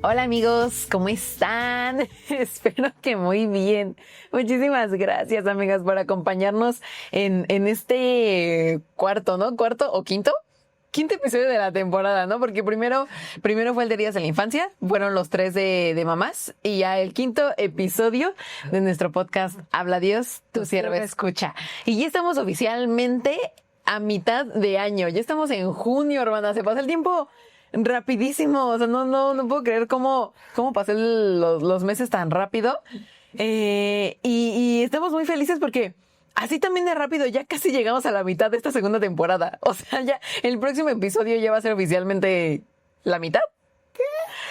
Hola amigos, ¿cómo están? Espero que muy bien. Muchísimas gracias, amigas, por acompañarnos en este cuarto, ¿no? ¿Cuarto o quinto? Quinto episodio de la temporada, ¿no? Porque primero fue el de Días de la Infancia, fueron los 3 de mamás, y ya el quinto episodio de nuestro podcast Habla Dios, tu sierva escucha. Y ya estamos oficialmente a mitad de año, ya estamos en junio, hermana, se pasa el tiempo rapidísimo, o sea, no puedo creer cómo pasé los meses tan rápido. Y estamos muy felices porque así también de rápido ya casi llegamos a la mitad de esta segunda temporada. O sea, ya el próximo episodio ya va a ser oficialmente la mitad.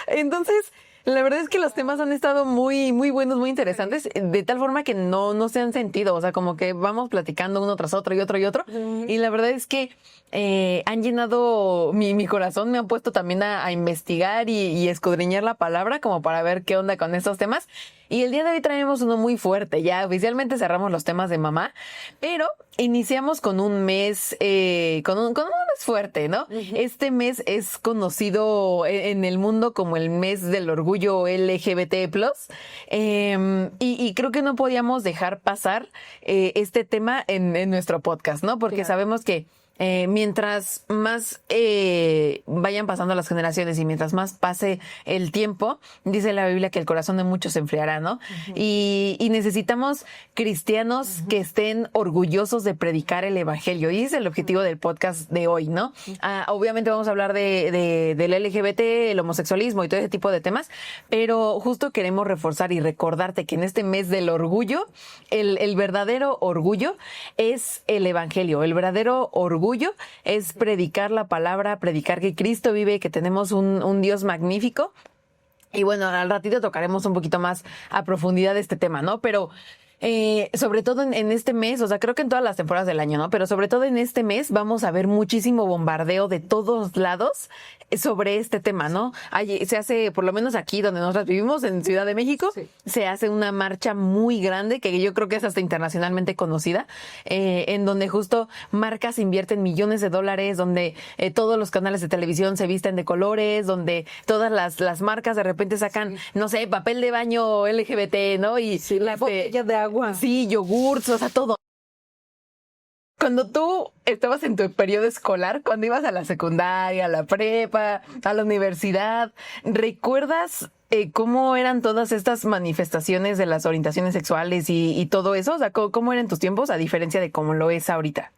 Entonces, la verdad es que los temas han estado muy, muy buenos, muy interesantes, de tal forma que no se han sentido, o sea, como que vamos platicando uno tras otro y otro y otro, y la verdad es que han llenado mi corazón, me han puesto también a investigar y escudriñar la palabra como para ver qué onda con estos temas. Y el día de hoy traemos uno muy fuerte. Ya oficialmente cerramos los temas de mamá, pero iniciamos con un mes, con un mes fuerte, ¿no? Este mes es conocido en el mundo como el mes del orgullo LGBT+. Y creo que no podíamos dejar pasar este tema en nuestro podcast, ¿no? Porque sabemos que mientras más vayan pasando las generaciones y mientras más pase el tiempo, dice la Biblia que el corazón de muchos se enfriará, ¿no? Y necesitamos cristianos que estén orgullosos de predicar el evangelio. Y ese es el objetivo del podcast de hoy, ¿no? Obviamente vamos a hablar del LGBT, el homosexualismo y todo ese tipo de temas, pero justo queremos reforzar y recordarte que en este mes del orgullo, el verdadero orgullo es el evangelio. El verdadero orgullo es predicar la palabra, predicar que Cristo vive, que tenemos un Dios magnífico. Y bueno, al ratito tocaremos un poquito más a profundidad este tema, ¿no? Pero sobre todo en este mes, o sea, creo que en todas las temporadas del año, ¿no? Pero sobre todo en este mes vamos a ver muchísimo bombardeo de todos lados sobre este tema, ¿no? Se hace, por lo menos aquí donde nosotros vivimos, en Ciudad de México, se hace una marcha muy grande, que yo creo que es hasta internacionalmente conocida, en donde justo marcas invierten millones de dólares, donde todos los canales de televisión se visten de colores, donde todas las marcas de repente sacan, no sé, papel de baño LGBT, ¿no? Y la botella de agua. Sí, yogurts, o sea, todo. Cuando tú estabas en tu periodo escolar, cuando ibas a la secundaria, a la prepa, a la universidad, ¿recuerdas cómo eran todas estas manifestaciones de las orientaciones sexuales y todo eso? O sea, ¿cómo eran tus tiempos a diferencia de cómo lo es ahorita?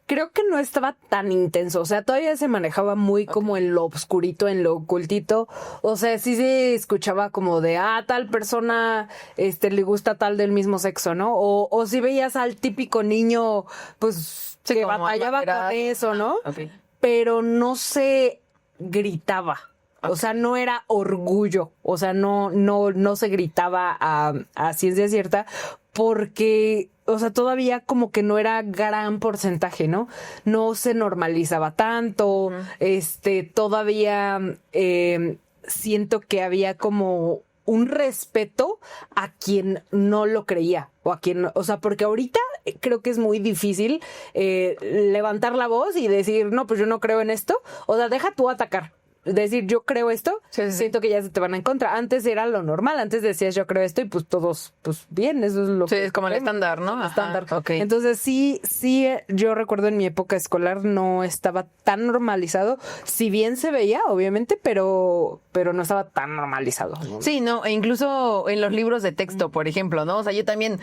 Creo que no estaba tan intenso, o sea, todavía se manejaba muy como en lo obscurito, en lo ocultito, o sea, sí se escuchaba como de, tal persona, le gusta tal del mismo sexo, ¿no? O si veías al típico niño, pues, sí, que batallaba con eso, ¿no? Okay. Pero no se gritaba. O sea, no era orgullo, o sea, no se gritaba a ciencia cierta, porque, o sea, todavía como que no era gran porcentaje, ¿no? No se normalizaba tanto, todavía siento que había como un respeto a quien no lo creía, o a quien, o sea, porque ahorita creo que es muy difícil levantar la voz y decir, no, pues yo no creo en esto, o sea, deja tú atacar. Decir yo creo esto, siento que ya se te van en contra. Antes era lo normal, antes decías yo creo esto y pues todos, pues bien, eso es lo que... Sí, es como el estándar, ¿no? Estándar. Okay. Entonces sí, yo recuerdo en mi época escolar no estaba tan normalizado, si bien se veía, obviamente, pero no estaba tan normalizado, ¿no? Sí, no, e incluso en los libros de texto, por ejemplo, ¿no? O sea, yo también,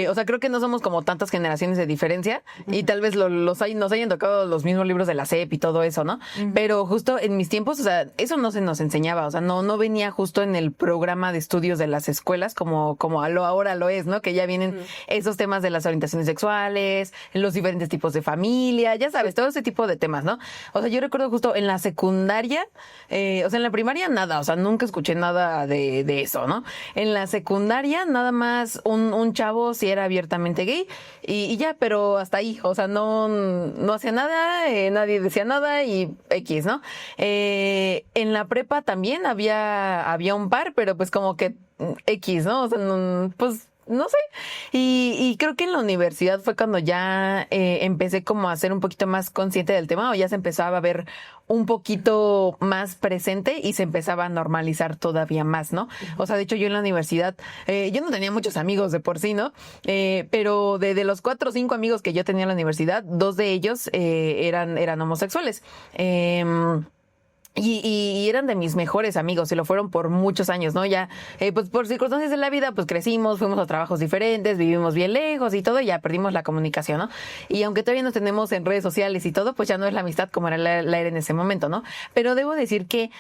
o sea, creo que no somos como tantas generaciones de diferencia y tal vez nos hayan tocado los mismos libros de la SEP y todo eso, ¿no? Pero justo en mis tiempos, o sea, eso no se nos enseñaba, o sea, no venía justo en el programa de estudios de las escuelas como ahora lo es, ¿no? Que ya vienen esos temas de las orientaciones sexuales, los diferentes tipos de familia, ya sabes, todo ese tipo de temas, ¿no? O sea, yo recuerdo justo en la secundaria, o sea, en la primaria nada, o sea, nunca escuché nada de eso, ¿no? En la secundaria nada más un chavo si era abiertamente gay y ya, pero hasta ahí, o sea, no hacía nada, nadie decía nada y X, ¿no? En la prepa también había un par, pero pues como que X, ¿no? O sea, pues no sé. Y creo que en la universidad fue cuando ya empecé como a ser un poquito más consciente del tema, o ya se empezaba a ver un poquito más presente y se empezaba a normalizar todavía más, ¿no? O sea, de hecho yo en la universidad, yo no tenía muchos amigos de por sí, ¿no? Pero de los 4 o 5 amigos que yo tenía en la universidad, 2 de ellos eran homosexuales. Y eran de mis mejores amigos y lo fueron por muchos años, ¿no? Ya, pues por circunstancias de la vida, pues crecimos, fuimos a trabajos diferentes, vivimos bien lejos y todo, y ya perdimos la comunicación, ¿no? Y aunque todavía nos tenemos en redes sociales y todo, pues ya no es la amistad como era la era en ese momento, ¿no? Pero debo decir que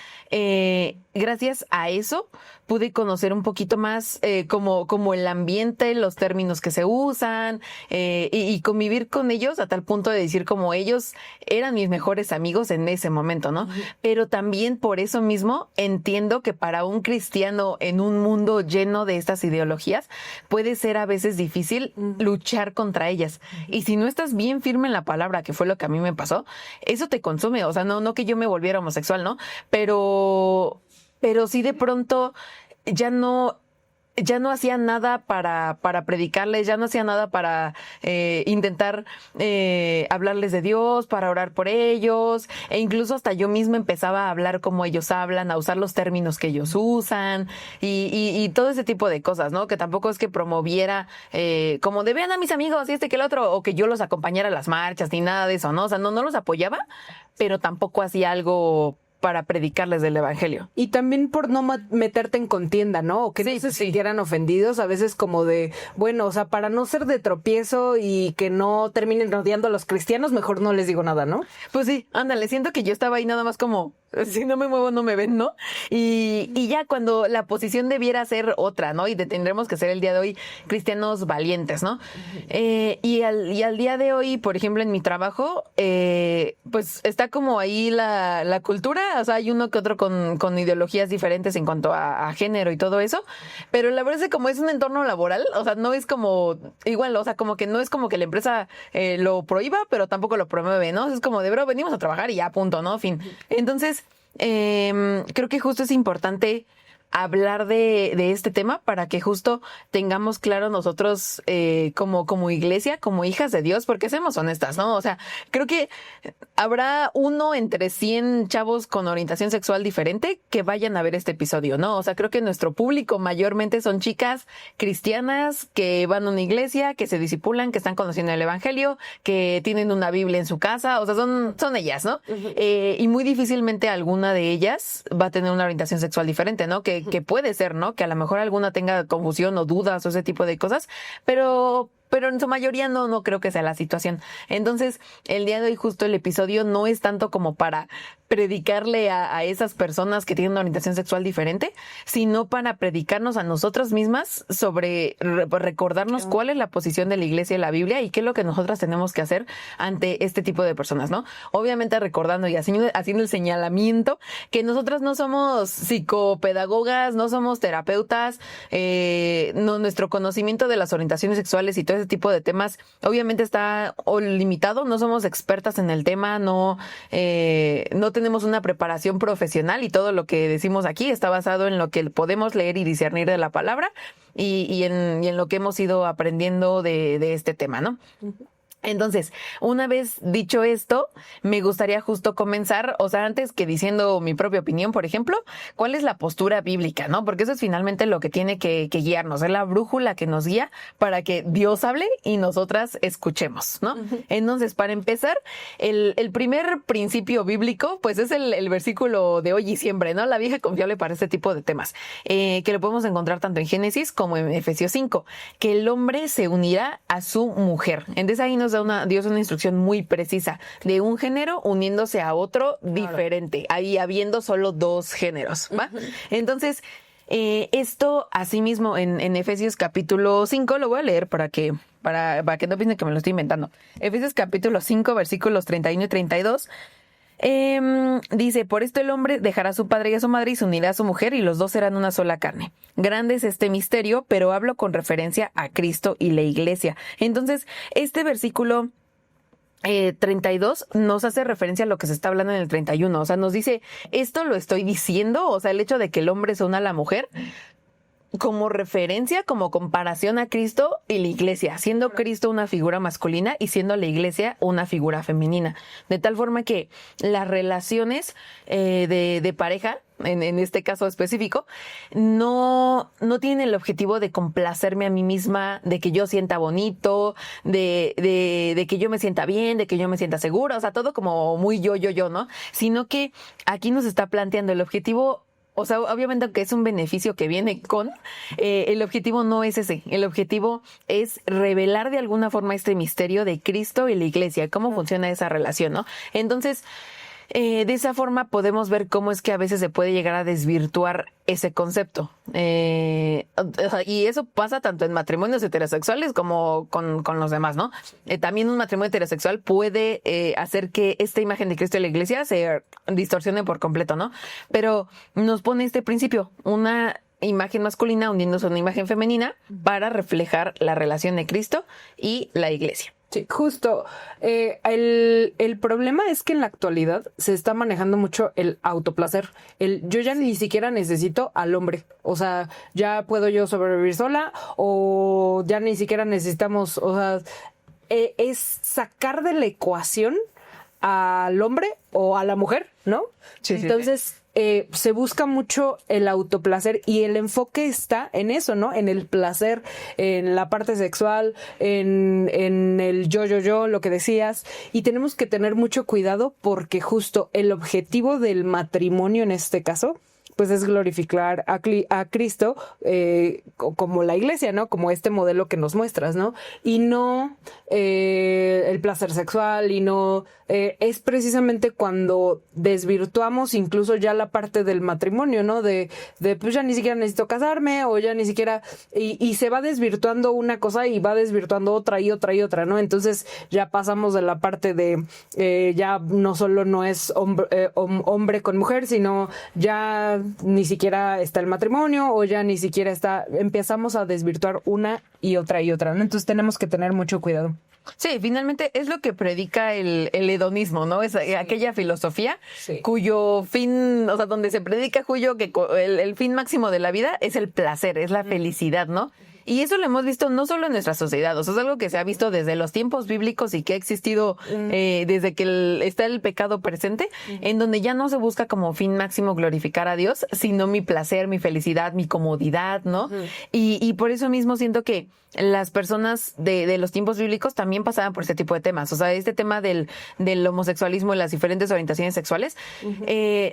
gracias a eso pude conocer un poquito más como el ambiente, los términos que se usan y convivir con ellos a tal punto de decir como ellos eran mis mejores amigos en ese momento, ¿no? Pero también por eso mismo entiendo que para un cristiano en un mundo lleno de estas ideologías puede ser a veces difícil luchar contra ellas. Y si no estás bien firme en la palabra, que fue lo que a mí me pasó, eso te consume. O sea, no que yo me volviera homosexual, ¿no? Pero sí de pronto ya no hacía nada para predicarles, ya no hacía nada para intentar hablarles de Dios, para orar por ellos, e incluso hasta yo misma empezaba a hablar como ellos hablan, a usar los términos que ellos usan y todo ese tipo de cosas, ¿no? Que tampoco es que promoviera como de vean a mis amigos y que el otro, o que yo los acompañara a las marchas ni nada de eso, ¿no? O sea, no los apoyaba, pero tampoco hacía algo para predicarles del evangelio. Y también por no meterte en contienda, ¿no? O que no se sintieran ofendidos, a veces como de, bueno, o sea, para no ser de tropiezo y que no terminen odiando a los cristianos, mejor no les digo nada, ¿no? Pues sí, ándale, siento que yo estaba ahí nada más como, si no me muevo no me ven, ¿no? Y ya cuando la posición debiera ser otra, ¿no? Y tendremos que ser el día de hoy cristianos valientes, ¿no? Y al día de hoy, por ejemplo, en mi trabajo, pues está como ahí la cultura, o sea, hay uno que otro con ideologías diferentes en cuanto a género y todo eso, pero la verdad es que como es un entorno laboral, o sea, no es como, igual, o sea, como que no es como que la empresa lo prohíba, pero tampoco lo promueve, ¿no? Es como de, bro, venimos a trabajar y ya, punto, ¿no? Fin. Entonces, creo que justo es importante hablar de este tema para que justo tengamos claro nosotros como iglesia, como hijas de Dios, porque seamos honestas, ¿no? O sea, creo que habrá 1 entre 100 chavos con orientación sexual diferente que vayan a ver este episodio, ¿no? O sea, creo que nuestro público mayormente son chicas cristianas que van a una iglesia, que se discipulan, que están conociendo el evangelio, que tienen una Biblia en su casa, o sea, son ellas, ¿no? Y muy difícilmente alguna de ellas va a tener una orientación sexual diferente, ¿no? Que puede ser, ¿no? Que a lo mejor alguna tenga confusión o dudas o ese tipo de cosas, pero en su mayoría no creo que sea la situación. Entonces, el día de hoy justo el episodio no es tanto como para predicarle a esas personas que tienen una orientación sexual diferente, sino para predicarnos a nosotras mismas sobre recordarnos cuál es la posición de la iglesia y la Biblia y qué es lo que nosotras tenemos que hacer ante este tipo de personas, ¿no? Obviamente recordando y haciendo el señalamiento que nosotras no somos psicopedagogas, no somos terapeutas, nuestro conocimiento de las orientaciones sexuales y todo ese tipo de temas obviamente está limitado, no somos expertas en el tema, no tenemos una preparación profesional y todo lo que decimos aquí está basado en lo que podemos leer y discernir de la palabra y en lo que hemos ido aprendiendo de este tema, ¿no? Entonces, una vez dicho esto, me gustaría justo comenzar, o sea, antes que diciendo mi propia opinión, por ejemplo, ¿cuál es la postura bíblica, no? Porque eso es finalmente lo que tiene que guiarnos, es la brújula que nos guía para que Dios hable y nosotras escuchemos, ¿no? Entonces, para empezar, el primer principio bíblico, pues es el versículo de hoy y siempre, ¿no? La vieja confiable para este tipo de temas, que lo podemos encontrar tanto en Génesis como en Efesios 5, que el hombre se unirá a su mujer. Entonces ahí nos da Dios una instrucción muy precisa de un género uniéndose a otro diferente, ahí habiendo solo 2 géneros, ¿va? Entonces, esto asimismo en Efesios capítulo 5, lo voy a leer para que no piensen que me lo estoy inventando. Efesios capítulo 5, versículos 31 y 32. Dice, por esto el hombre dejará a su padre y a su madre y se unirá a su mujer y los 2 serán una sola carne. Grande es este misterio, pero hablo con referencia a Cristo y la iglesia. Entonces, este versículo 32 nos hace referencia a lo que se está hablando en el 31. O sea, nos dice, esto lo estoy diciendo, o sea, el hecho de que el hombre se una a la mujer como referencia, como comparación a Cristo y la iglesia, siendo Cristo una figura masculina y siendo la iglesia una figura femenina. De tal forma que las relaciones de pareja, en este caso específico, no tienen el objetivo de complacerme a mí misma, de que yo sienta bonito, de que yo me sienta bien, de que yo me sienta segura, o sea, todo como muy yo, ¿no? Sino que aquí nos está planteando el objetivo. O sea, obviamente que es un beneficio que viene con, el objetivo no es ese. El objetivo es revelar de alguna forma este misterio de Cristo y la iglesia, cómo funciona esa relación, ¿no? Entonces, de esa forma podemos ver cómo es que a veces se puede llegar a desvirtuar ese concepto. Y eso pasa tanto en matrimonios heterosexuales como con los demás, ¿no? También un matrimonio heterosexual puede hacer que esta imagen de Cristo y la iglesia se distorsione por completo, ¿no? Pero nos pone este principio, una imagen masculina uniéndose a una imagen femenina para reflejar la relación de Cristo y la iglesia. Sí, justo. El problema es que en la actualidad se está manejando mucho el autoplacer. Yo ya ni siquiera necesito al hombre. O sea, ya puedo yo sobrevivir sola o ya ni siquiera necesitamos, o sea, es sacar de la ecuación al hombre o a la mujer, ¿no? Sí, entonces, se busca mucho el autoplacer y el enfoque está en eso, ¿no? En el placer, en la parte sexual, en el yo, lo que decías. Y tenemos que tener mucho cuidado porque justo el objetivo del matrimonio en este caso, pues es glorificar a Cristo como la iglesia, ¿no? Como este modelo que nos muestras, ¿no? Y no el placer sexual y no... es precisamente cuando desvirtuamos incluso ya la parte del matrimonio, ¿no? De pues ya ni siquiera necesito casarme o ya ni siquiera... Y se va desvirtuando una cosa y va desvirtuando otra y otra y otra, ¿no? Entonces ya pasamos de la parte de ya no solo no es hombre con mujer, sino ya ni siquiera está el matrimonio o ya ni siquiera está... Empezamos a desvirtuar una y otra, ¿no? Entonces tenemos que tener mucho cuidado. Sí, finalmente es lo que predica el hedonismo, ¿no? Es aquella filosofía cuyo fin, o sea, donde se predica, Julio, que el fin máximo de la vida es el placer, es la felicidad, ¿no? Y eso lo hemos visto no solo en nuestra sociedad, o sea, es algo que se ha visto desde los tiempos bíblicos y que ha existido desde que está el pecado presente, en donde ya no se busca como fin máximo glorificar a Dios, sino mi placer, mi felicidad, mi comodidad, ¿no? Y por eso mismo siento que las personas de los tiempos bíblicos también pasaban por este tipo de temas. O sea, este tema del homosexualismo y las diferentes orientaciones sexuales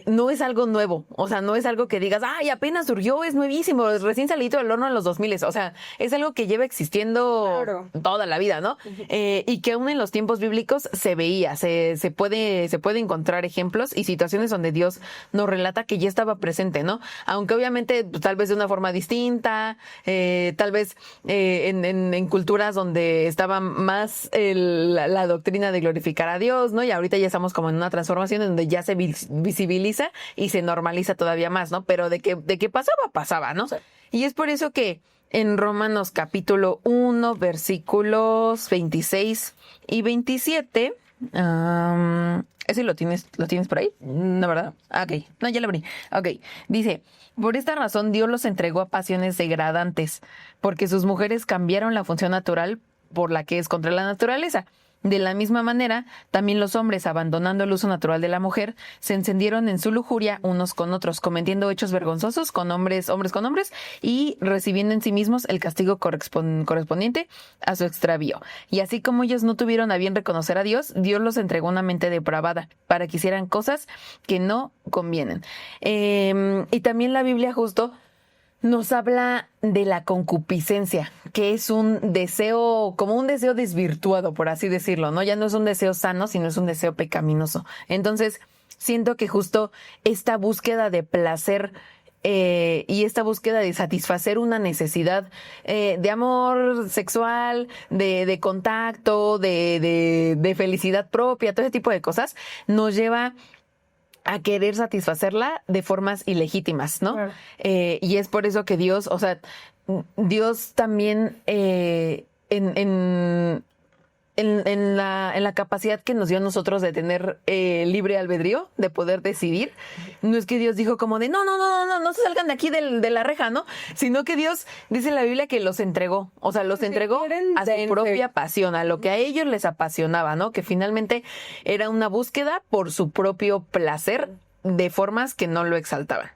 no es algo nuevo. O sea, no es algo que digas, ay, apenas surgió, es nuevísimo, recién salido del horno en los 2000. O sea, es algo que lleva existiendo toda la vida, ¿no? Y que aún en los tiempos bíblicos se veía, se puede encontrar ejemplos y situaciones donde Dios nos relata que ya estaba presente, ¿no? Aunque obviamente tal vez de una forma distinta, tal vez en culturas donde estaba más la doctrina de glorificar a Dios, ¿no? Y ahorita ya estamos como en una transformación en donde ya se visibiliza y se normaliza todavía más, ¿no? Pero de que pasaba, ¿no? Sí. Y es por eso que en Romanos capítulo 1, versículos 26 y 27... ¿ese lo tienes por ahí? No, ¿verdad? Ok. No, ya lo abrí. Ok. Dice, por esta razón Dios los entregó a pasiones degradantes, porque sus mujeres cambiaron la función natural por la que es contra la naturaleza. De la misma manera, también los hombres, abandonando el uso natural de la mujer, se encendieron en su lujuria unos con otros, cometiendo hechos vergonzosos con hombres con hombres, y recibiendo en sí mismos el castigo correspondiente a su extravío. Y así como ellos no tuvieron a bien reconocer a Dios, Dios los entregó una mente depravada para que hicieran cosas que no convienen. Y también la Biblia justo nos habla de la concupiscencia, que es un deseo, como un deseo desvirtuado, por así decirlo, ¿no? Ya no es un deseo sano, sino es un deseo pecaminoso. Entonces, siento que justo esta búsqueda de placer y esta búsqueda de satisfacer una necesidad de amor sexual, de contacto, de felicidad propia, todo ese tipo de cosas, nos lleva a querer satisfacerla de formas ilegítimas, ¿no? Claro. Y es por eso que Dios, o sea, Dios también en la capacidad que nos dio a nosotros de tener libre albedrío, de poder decidir. No es que Dios dijo como de no se salgan de aquí de la reja, ¿no? Sino que Dios dice en la Biblia que los entregó. O sea, los entregó a su propia pasión, a lo que a ellos les apasionaba, ¿no? Que finalmente era una búsqueda por su propio placer de formas que no lo exaltaban.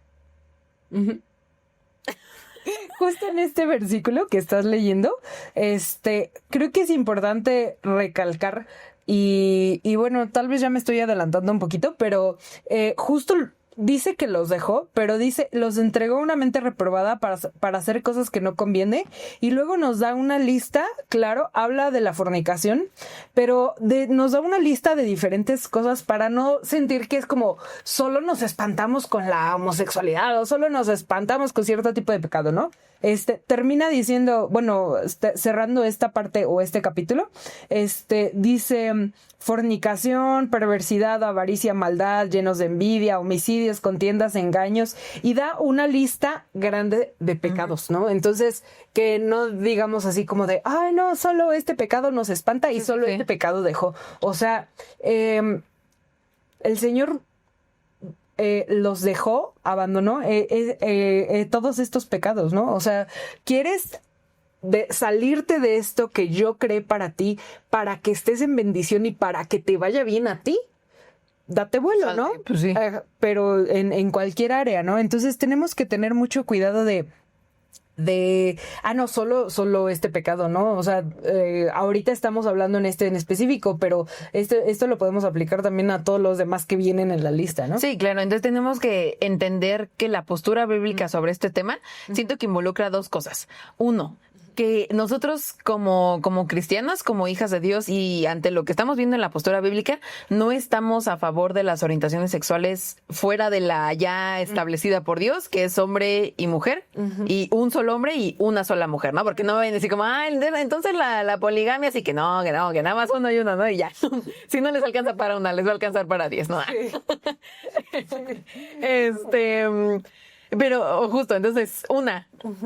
Uh-huh. Justo en este versículo que estás leyendo, creo que es importante recalcar y bueno, tal vez ya me estoy adelantando un poquito, pero justo dice que los dejó, pero dice, los entregó a una mente reprobada para hacer cosas que no conviene, y luego nos da una lista, claro, habla de la fornicación, pero nos da una lista de diferentes cosas para no sentir que es como solo nos espantamos con la homosexualidad o solo nos espantamos con cierto tipo de pecado, ¿no? Termina diciendo, bueno, cerrando esta parte o este capítulo, dice fornicación, perversidad, avaricia, maldad, llenos de envidia, homicidios, contiendas, engaños, y da una lista grande de pecados, ¿no? Entonces, que no digamos así como de, ay, no, solo este pecado nos espanta y solo este pecado dejó. O sea, el Señor los dejó, abandonó todos estos pecados, ¿no? O sea, ¿quieres salirte de esto que yo creé para ti, para que estés en bendición y para que te vaya bien a ti? Date vuelo, ¿no? Pues sí. Pero en cualquier área, ¿no? Entonces tenemos que tener mucho cuidado de no, solo este pecado, ¿no? O sea, ahorita estamos hablando en en específico, pero esto lo podemos aplicar también a todos los demás que vienen en la lista, ¿no? Sí, claro. Entonces tenemos que entender que la postura bíblica sobre este tema, siento que involucra dos cosas. Uno, que nosotros como cristianas, como hijas de Dios y ante lo que estamos viendo en la postura bíblica, no estamos a favor de las orientaciones sexuales fuera de la ya establecida por Dios, que es hombre y mujer, y un solo hombre y una sola mujer, ¿no? Porque no ven decir como, entonces la poligamia, así que nada más uno y uno, ¿no? Y ya. Si no les alcanza para una, les va a alcanzar para 10, ¿no? Pero justo, entonces,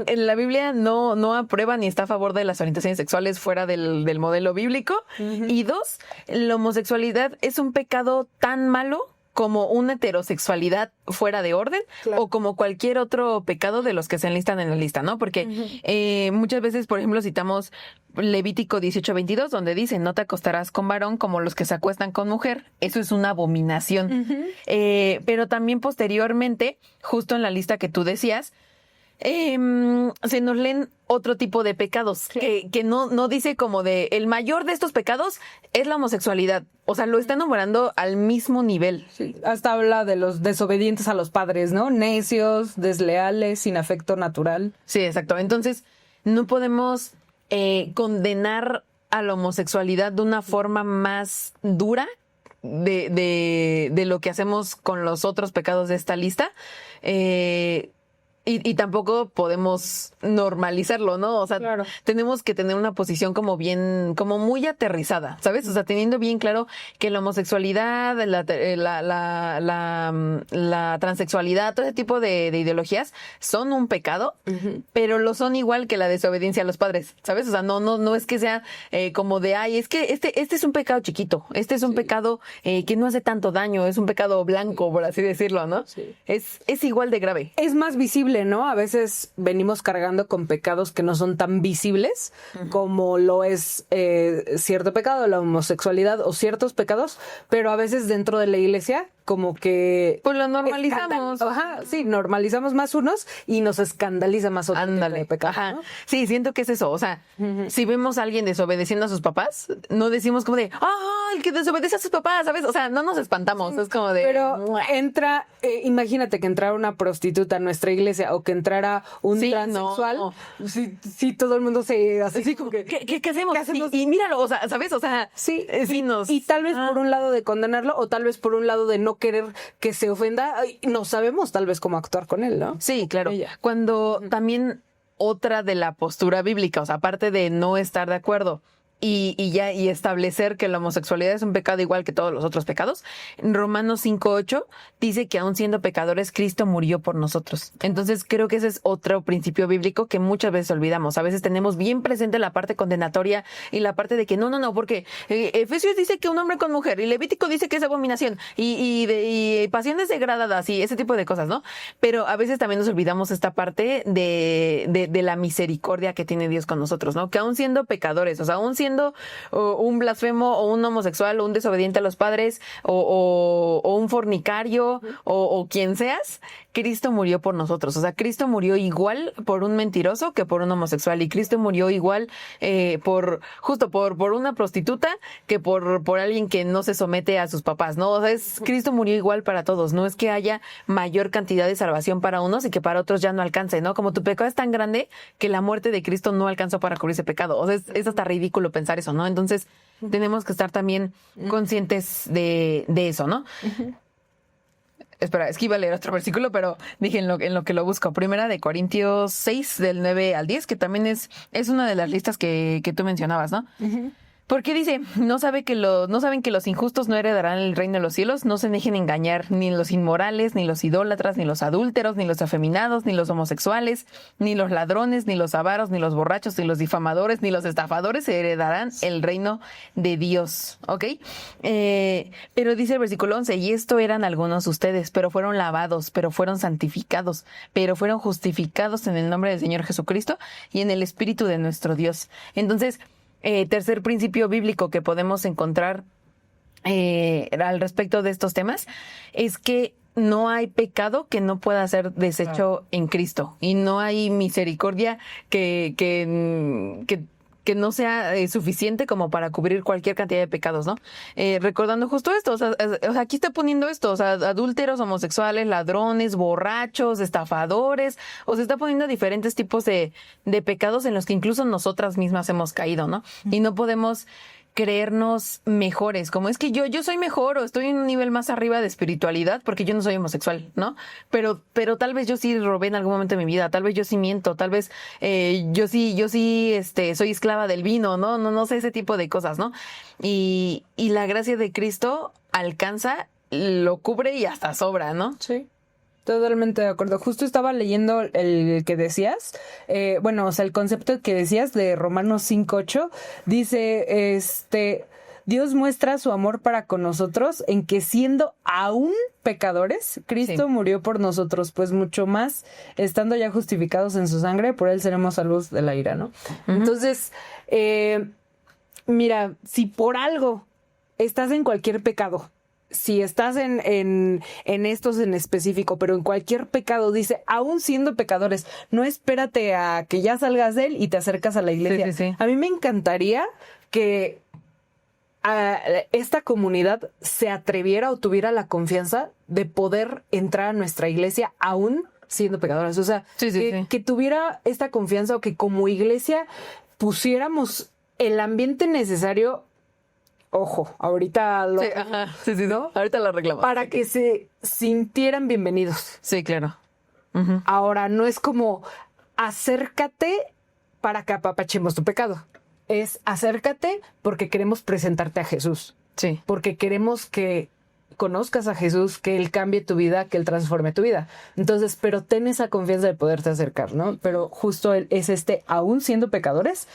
en la Biblia no aprueba ni está a favor de las orientaciones sexuales fuera del modelo bíblico. Y dos, la homosexualidad es un pecado tan malo como una heterosexualidad fuera de orden, claro, o como cualquier otro pecado de los que se enlistan en la lista, ¿no? Porque muchas veces, por ejemplo, citamos Levítico 18:22, donde dice, no te acostarás con varón como los que se acuestan con mujer. Eso es una abominación. Pero también posteriormente, justo en la lista que tú decías, se nos leen otro tipo de pecados, sí, que no dice como de el mayor de estos pecados es la homosexualidad. O sea, lo está nombrando al mismo nivel. Sí, hasta habla de los desobedientes a los padres, ¿no? Necios, desleales, sin afecto natural. Sí, exacto. Entonces, no podemos condenar a la homosexualidad de una forma más dura de lo que hacemos con los otros pecados de esta lista. Y tampoco podemos normalizarlo, ¿no? O sea, claro, tenemos que tener una posición como muy aterrizada, ¿sabes? O sea, teniendo bien claro que la homosexualidad, la transexualidad, todo ese tipo de ideologías son un pecado, pero lo son igual que la desobediencia a los padres, ¿sabes? O sea, no es que sea como de, es que este es un pecado chiquito, este es un pecado que no hace tanto daño, es un pecado blanco, por así decirlo, ¿no? Sí. Es igual de grave. Es más visible, ¿no? A veces venimos cargando con pecados que no son tan visibles como lo es cierto pecado, la homosexualidad o ciertos pecados, pero a veces dentro de la iglesia como que... Pues lo normalizamos. Sí, normalizamos más unos y nos escandaliza más otros. Ándale. Ajá. ¿No? Sí, siento que es eso. O sea, si vemos a alguien desobedeciendo a sus papás, no decimos como de, el que desobedece a sus papás, ¿sabes? O sea, no nos espantamos. Sí, es como de... Pero imagínate que entrara una prostituta a nuestra iglesia o que entrara un transexual. No. Sí, todo el mundo se hace así como que... ¿Qué hacemos? Y míralo, o sea, ¿sabes? O sea, sí y tal vez por un lado de condenarlo o tal vez por un lado de no querer que se ofenda, no sabemos tal vez cómo actuar con él, ¿no? Sí, claro. Cuando también otra de la postura bíblica, o sea, aparte de no estar de acuerdo y establecer que la homosexualidad es un pecado igual que todos los otros pecados, Romanos 5:8 dice que aún siendo pecadores, Cristo murió por nosotros. Entonces creo que ese es otro principio bíblico que muchas veces olvidamos. A veces tenemos bien presente la parte condenatoria y la parte de que no, porque Efesios dice que un hombre con mujer y Levítico dice que es abominación y pasiones degradadas y ese tipo de cosas, ¿no? Pero a veces también nos olvidamos esta parte de la misericordia que tiene Dios con nosotros, ¿no? Que aún siendo pecadores, o sea, aún siendo un blasfemo o un homosexual o un desobediente a los padres o un fornicario o quien seas, Cristo murió por nosotros. O sea, Cristo murió igual por un mentiroso que por un homosexual, y Cristo murió igual por una prostituta que por alguien que no se somete a sus papás, ¿no? O sea, Cristo murió igual para todos. No es que haya mayor cantidad de salvación para unos y que para otros ya no alcance, ¿no? Como tu pecado es tan grande que la muerte de Cristo no alcanzó para cubrir ese pecado. O sea, es hasta ridículo pensar eso, ¿no? Entonces, tenemos que estar también conscientes de eso, ¿no? Espera, es que iba a leer otro versículo, pero dije en lo que lo busco. Primera de Corintios 6, del 9 al 10, que también es una de las listas que tú mencionabas, ¿no? Porque dice, ¿no saben que los injustos no heredarán el reino de los cielos? No se dejen engañar, ni los inmorales, ni los idólatras, ni los adúlteros, ni los afeminados, ni los homosexuales, ni los ladrones, ni los avaros, ni los borrachos, ni los difamadores, ni los estafadores heredarán el reino de Dios. ¿Ok? Pero dice el versículo 11, y esto eran algunos ustedes, pero fueron lavados, pero fueron santificados, pero fueron justificados en el nombre del Señor Jesucristo y en el Espíritu de nuestro Dios. Entonces, tercer principio bíblico que podemos encontrar al respecto de estos temas es que no hay pecado que no pueda ser deshecho en Cristo, y no hay misericordia que no sea suficiente como para cubrir cualquier cantidad de pecados, ¿no? Recordando justo esto, o sea, aquí está poniendo esto, o sea, adúlteros, homosexuales, ladrones, borrachos, estafadores, o se está poniendo diferentes tipos de pecados en los que incluso nosotras mismas hemos caído, ¿no? Y no podemos creernos mejores, como es que yo soy mejor o estoy en un nivel más arriba de espiritualidad porque yo no soy homosexual, ¿no? Pero tal vez yo sí robé en algún momento de mi vida, tal vez yo sí miento, tal vez yo sí soy esclava del vino, no sé, ese tipo de cosas, ¿no? Y la gracia de Cristo alcanza, lo cubre y hasta sobra, ¿no? Sí. Totalmente de acuerdo. Justo estaba leyendo el que decías, o sea, el concepto que decías de Romanos 5:8, dice, Dios muestra su amor para con nosotros en que siendo aún pecadores, Cristo murió por nosotros, pues mucho más, estando ya justificados en su sangre, por él seremos salvos de la ira, ¿no? Entonces, mira, si por algo estás en cualquier pecado, si estás en estos en específico, pero en cualquier pecado, dice, aún siendo pecadores, no espérate a que ya salgas de él y te acercas a la iglesia. Sí. A mí me encantaría que esta comunidad se atreviera o tuviera la confianza de poder entrar a nuestra iglesia aún siendo pecadores. O sea, que tuviera esta confianza, o que como iglesia pusiéramos el ambiente necesario. Ojo, ahorita lo... Sí, ¿no? Ahorita lo arreglamos. Para que se sintieran bienvenidos. Sí, claro. Ahora, no es como acércate para que apapachemos tu pecado. Es acércate porque queremos presentarte a Jesús. Sí. Porque queremos que conozcas a Jesús, que Él cambie tu vida, que Él transforme tu vida. Entonces, pero ten esa confianza de poderte acercar, ¿no? Pero justo es aún siendo pecadores,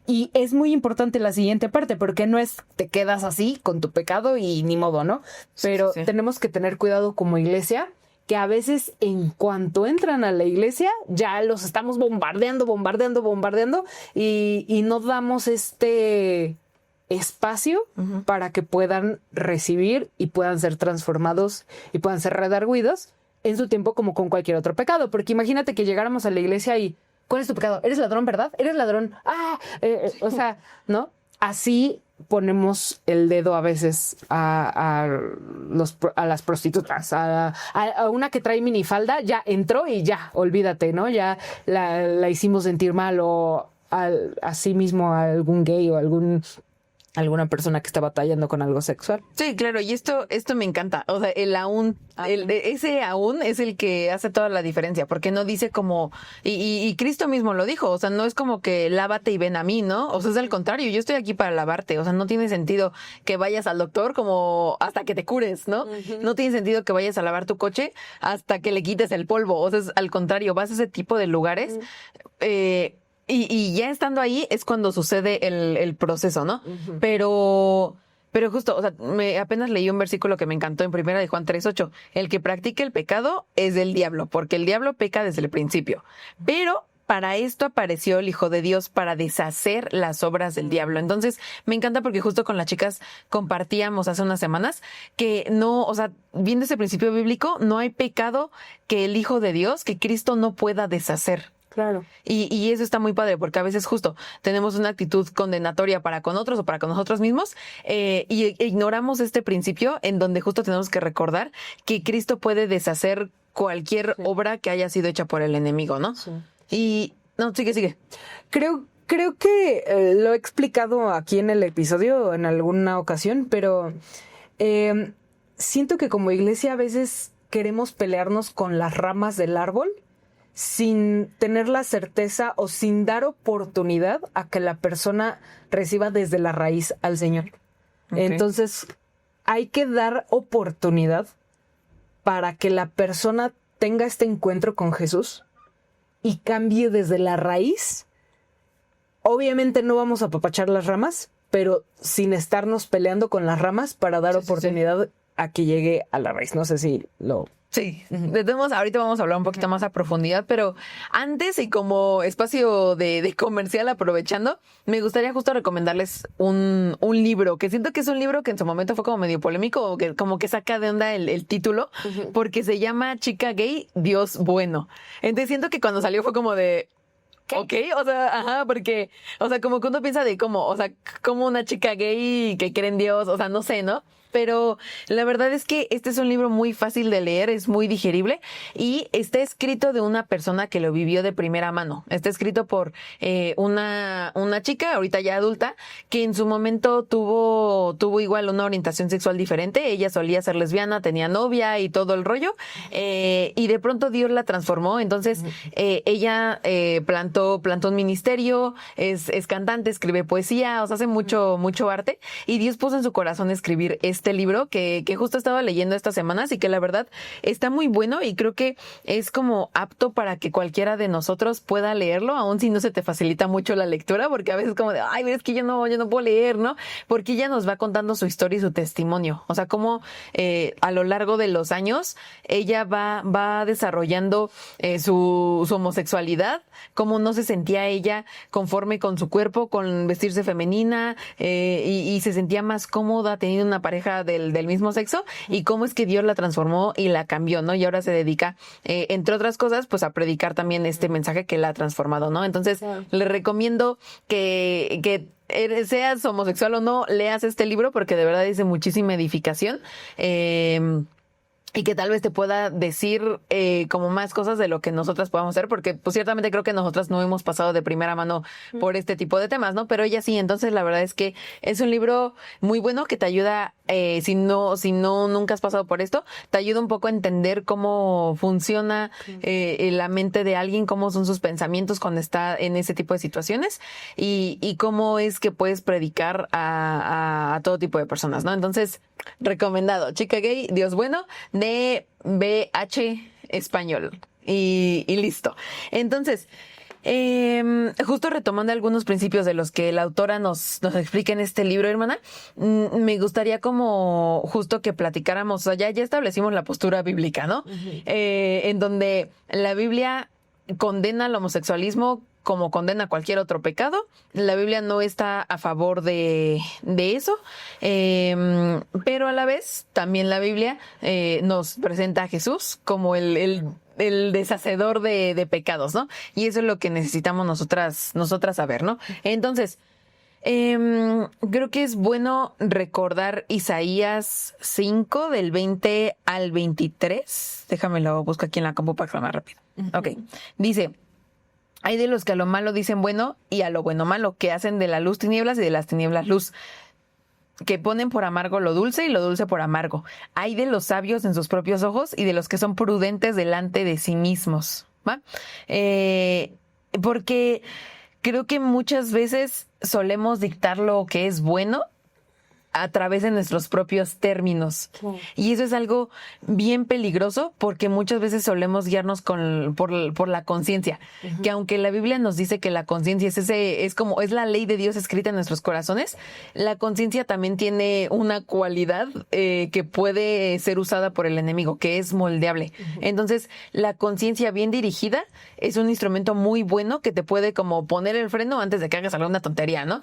y es muy importante la siguiente parte, porque no es te quedas así con tu pecado y ni modo, ¿no? Pero tenemos que tener cuidado como iglesia, que a veces en cuanto entran a la iglesia, ya los estamos bombardeando y no damos espacio para que puedan recibir y puedan ser transformados y puedan ser redarguidos en su tiempo, como con cualquier otro pecado. Porque imagínate que llegáramos a la iglesia y ¿cuál es tu pecado? ¿Eres ladrón, verdad? ¿Eres ladrón? O sea, ¿no? Así ponemos el dedo a veces a las prostitutas, a una que trae minifalda, ya entró y ya, olvídate, ¿no? Ya la hicimos sentir mal, o a sí mismo a algún gay o algún alguna persona que está batallando con algo sexual. Sí, claro, y esto me encanta. O sea, el aún, ese aún es el que hace toda la diferencia, porque no dice como, y Cristo mismo lo dijo, o sea, no es como que lávate y ven a mí, ¿no? O sea, es al contrario, yo estoy aquí para lavarte, o sea, no tiene sentido que vayas al doctor como hasta que te cures, ¿no? No tiene sentido que vayas a lavar tu coche hasta que le quites el polvo, o sea, es al contrario, vas a ese tipo de lugares, y ya estando ahí es cuando sucede el proceso, ¿no? Pero justo, o sea, apenas leí un versículo que me encantó en 1 de Juan 3:8. El que practica el pecado es del diablo, porque el diablo peca desde el principio. Pero para esto apareció el Hijo de Dios, para deshacer las obras del diablo. Entonces, me encanta porque justo con las chicas compartíamos hace unas semanas que no, o sea, viendo ese principio bíblico, no hay pecado que el Hijo de Dios, que Cristo no pueda deshacer. Claro. Y eso está muy padre, porque a veces justo tenemos una actitud condenatoria para con otros o para con nosotros mismos, y ignoramos este principio en donde justo tenemos que recordar que Cristo puede deshacer cualquier obra que haya sido hecha por el enemigo, ¿no? Sí. Y no, sigue. Creo que lo he explicado aquí en el episodio en alguna ocasión, pero siento que como iglesia a veces queremos pelearnos con las ramas del árbol sin tener la certeza o sin dar oportunidad a que la persona reciba desde la raíz al Señor. Okay. Entonces, hay que dar oportunidad para que la persona tenga este encuentro con Jesús y cambie desde la raíz. Obviamente no vamos a apapachar las ramas, pero sin estarnos peleando con las ramas para dar oportunidad a que llegue a la raíz. No sé si lo... Sí, de todos modos, ahorita vamos a hablar un poquito más a profundidad, pero antes y como espacio de comercial aprovechando, me gustaría justo recomendarles un libro, que siento que es un libro que en su momento fue como medio polémico, o que como que saca de onda el título, porque se llama Chica Gay, Dios Bueno. Entonces siento que cuando salió fue como de... ¿Qué? Ok, o sea, ajá, porque, o sea, como que uno piensa de cómo, o sea, como una chica gay que cree en Dios, o sea, no sé, ¿no? Pero la verdad es que este es un libro muy fácil de leer, es muy digerible y está escrito de una persona que lo vivió de primera mano. Está escrito por una chica, ahorita ya adulta, que en su momento tuvo igual una orientación sexual diferente. Ella solía ser lesbiana, tenía novia y todo el rollo, y de pronto Dios la transformó. Entonces ella plantó un ministerio, es cantante, escribe poesía, o sea, hace mucho arte, y Dios puso en su corazón escribir este libro que justo estaba leyendo estas semanas y que la verdad está muy bueno y creo que es como apto para que cualquiera de nosotros pueda leerlo, aun si no se te facilita mucho la lectura, porque a veces como de, ay, es que yo no puedo leer, ¿no? Porque ella nos va contando su historia y su testimonio, o sea, cómo a lo largo de los años ella va desarrollando su homosexualidad, cómo no se sentía ella conforme con su cuerpo, con vestirse femenina, y se sentía más cómoda teniendo una pareja del mismo sexo, y cómo es que Dios la transformó y la cambió, ¿no? Y ahora se dedica, entre otras cosas, pues a predicar también este mensaje que la ha transformado, ¿no? Entonces, le recomiendo que seas homosexual o no, leas este libro porque de verdad es de muchísima edificación. Y que tal vez te pueda decir como más cosas de lo que nosotras podamos hacer, porque pues ciertamente creo que nosotras no hemos pasado de primera mano por este tipo de temas, ¿no? Pero ella sí, entonces la verdad es que es un libro muy bueno que te ayuda, si no nunca has pasado por esto, te ayuda un poco a entender cómo funciona la mente de alguien, cómo son sus pensamientos cuando está en ese tipo de situaciones y cómo es que puedes predicar a todo tipo de personas, ¿no? Entonces, recomendado, Chica Gay, Dios Bueno, de BH Español. Y listo. Entonces, justo retomando algunos principios de los que la autora nos explica en este libro, hermana, me gustaría como justo que platicáramos, o sea, ya establecimos la postura bíblica, ¿no? En donde la Biblia condena el homosexualismo como condena cualquier otro pecado. La Biblia no está a favor de eso, pero a la vez también la Biblia nos presenta a Jesús como el deshacedor de pecados, ¿no? Y eso es lo que necesitamos nosotras saber, ¿no? Entonces, creo que es bueno recordar Isaías 5 del 20 al 23. Déjame lo busco aquí en la compu para que sea más rápido. Ok, dice: hay de los que a lo malo dicen bueno y a lo bueno malo, que hacen de la luz tinieblas y de las tinieblas luz. que ponen por amargo lo dulce y lo dulce por amargo. Hay de los sabios en sus propios ojos y de los que son prudentes delante de sí mismos, ¿va? Porque creo que muchas veces solemos dictar lo que es bueno a través de nuestros propios términos. Claro. Y eso es algo bien peligroso porque muchas veces solemos guiarnos por la conciencia. Que aunque la Biblia nos dice que la conciencia es la ley de Dios escrita en nuestros corazones, la conciencia también tiene una cualidad que puede ser usada por el enemigo, que es moldeable. Entonces, la conciencia bien dirigida es un instrumento muy bueno que te puede como poner el freno antes de que hagas alguna tontería, ¿no?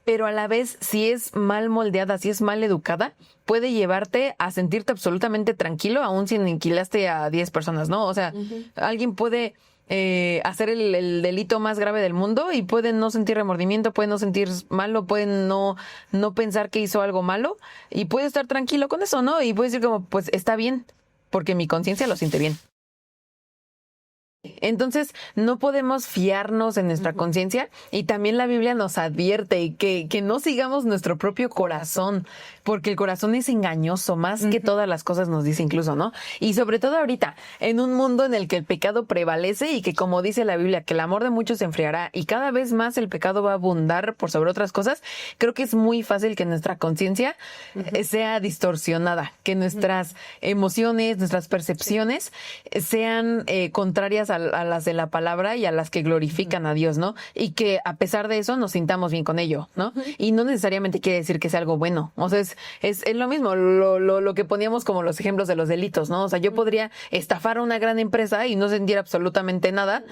Pero a la vez, si es mal moldeada, si es mal educada, puede llevarte a sentirte absolutamente tranquilo, aun si aniquilaste a 10 personas, ¿no? O sea, alguien puede hacer el delito más grave del mundo y puede no sentir remordimiento, puede no sentir malo, puede no pensar que hizo algo malo y puede estar tranquilo con eso, ¿no? Y puede decir como, pues está bien, porque mi conciencia lo siente bien. Entonces, no podemos fiarnos en nuestra conciencia y también la Biblia nos advierte que no sigamos nuestro propio corazón, porque el corazón es engañoso, más que todas las cosas nos dice incluso, ¿no? Y sobre todo ahorita, en un mundo en el que el pecado prevalece y que, como dice la Biblia, que el amor de muchos se enfriará y cada vez más el pecado va a abundar por sobre otras cosas, creo que es muy fácil que nuestra conciencia sea distorsionada, que nuestras emociones, nuestras percepciones sean contrarias a las de la palabra y a las que glorifican a Dios, ¿no? Y que a pesar de eso nos sintamos bien con ello, ¿no? Y no necesariamente quiere decir que sea algo bueno. O sea, es lo mismo, lo que poníamos como los ejemplos de los delitos, ¿no? O sea, yo podría estafar a una gran empresa y no sentir absolutamente nada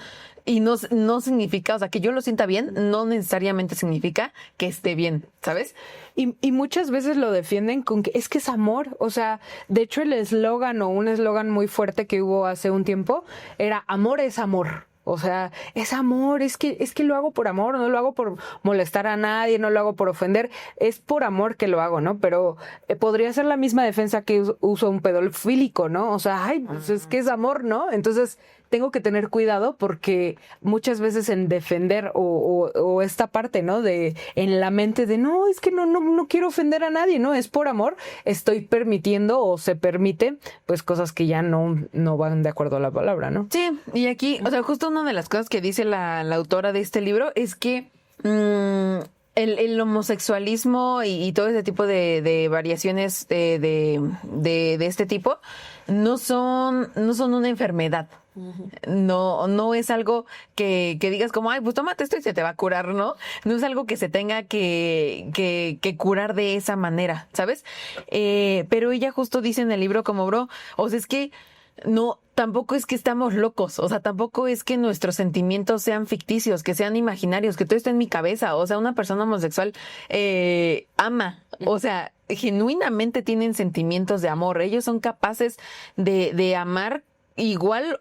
y no significa, o sea, que yo lo sienta bien, no necesariamente significa que esté bien, ¿sabes? Y muchas veces lo defienden con que es amor. O sea, de hecho el eslogan o un eslogan muy fuerte que hubo hace un tiempo era amor es amor. O sea, es amor, es que lo hago por amor, no lo hago por molestar a nadie, no lo hago por ofender, es por amor que lo hago, ¿no? Pero podría ser la misma defensa que usa un pedofílico, ¿no? O sea, ay, pues es que es amor, ¿no? Entonces tengo que tener cuidado porque muchas veces en defender o esta parte, ¿no? De en la mente de no, es que no quiero ofender a nadie, ¿no? Es por amor, estoy permitiendo o se permite pues cosas que ya no van de acuerdo a la palabra, ¿no? Sí, y aquí, o sea, justo una de las cosas que dice la autora de este libro es que el homosexualismo y todo ese tipo de variaciones de este tipo no son una enfermedad. No es algo que digas como, ay, pues tómate esto y se te va a curar, ¿no? No es algo que se tenga que curar de esa manera, ¿sabes? Pero ella justo dice en el libro como, bro, o sea, es que no, tampoco es que estamos locos, o sea, tampoco es que nuestros sentimientos sean ficticios, que sean imaginarios, que todo está en mi cabeza. O sea, una persona homosexual ama, o sea, genuinamente tienen sentimientos de amor. Ellos son capaces de amar igual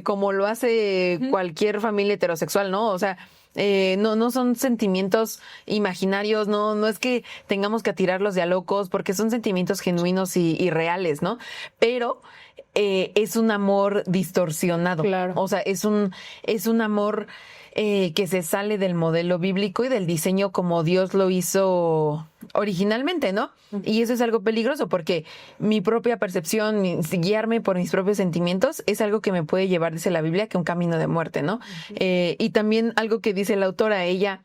como lo hace cualquier familia heterosexual, ¿no? O sea, no son sentimientos imaginarios, no es que tengamos que tirarlos de a locos, porque son sentimientos genuinos y reales, ¿no? Pero es un amor distorsionado. Claro. O sea, es un amor que se sale del modelo bíblico y del diseño como Dios lo hizo originalmente, ¿no? Y eso es algo peligroso porque mi propia percepción, guiarme por mis propios sentimientos es algo que me puede llevar, dice la Biblia, que un camino de muerte, ¿no? Y también algo que dice la autora, ella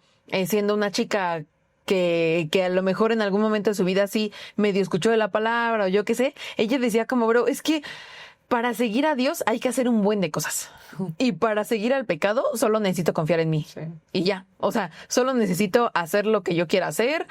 siendo una chica que a lo mejor en algún momento de su vida sí medio escuchó de la palabra o yo qué sé, ella decía como, bro, es que para seguir a Dios hay que hacer un buen de cosas. Y para seguir al pecado solo necesito confiar en mí. Sí. Y ya. O sea, solo necesito hacer lo que yo quiera hacer,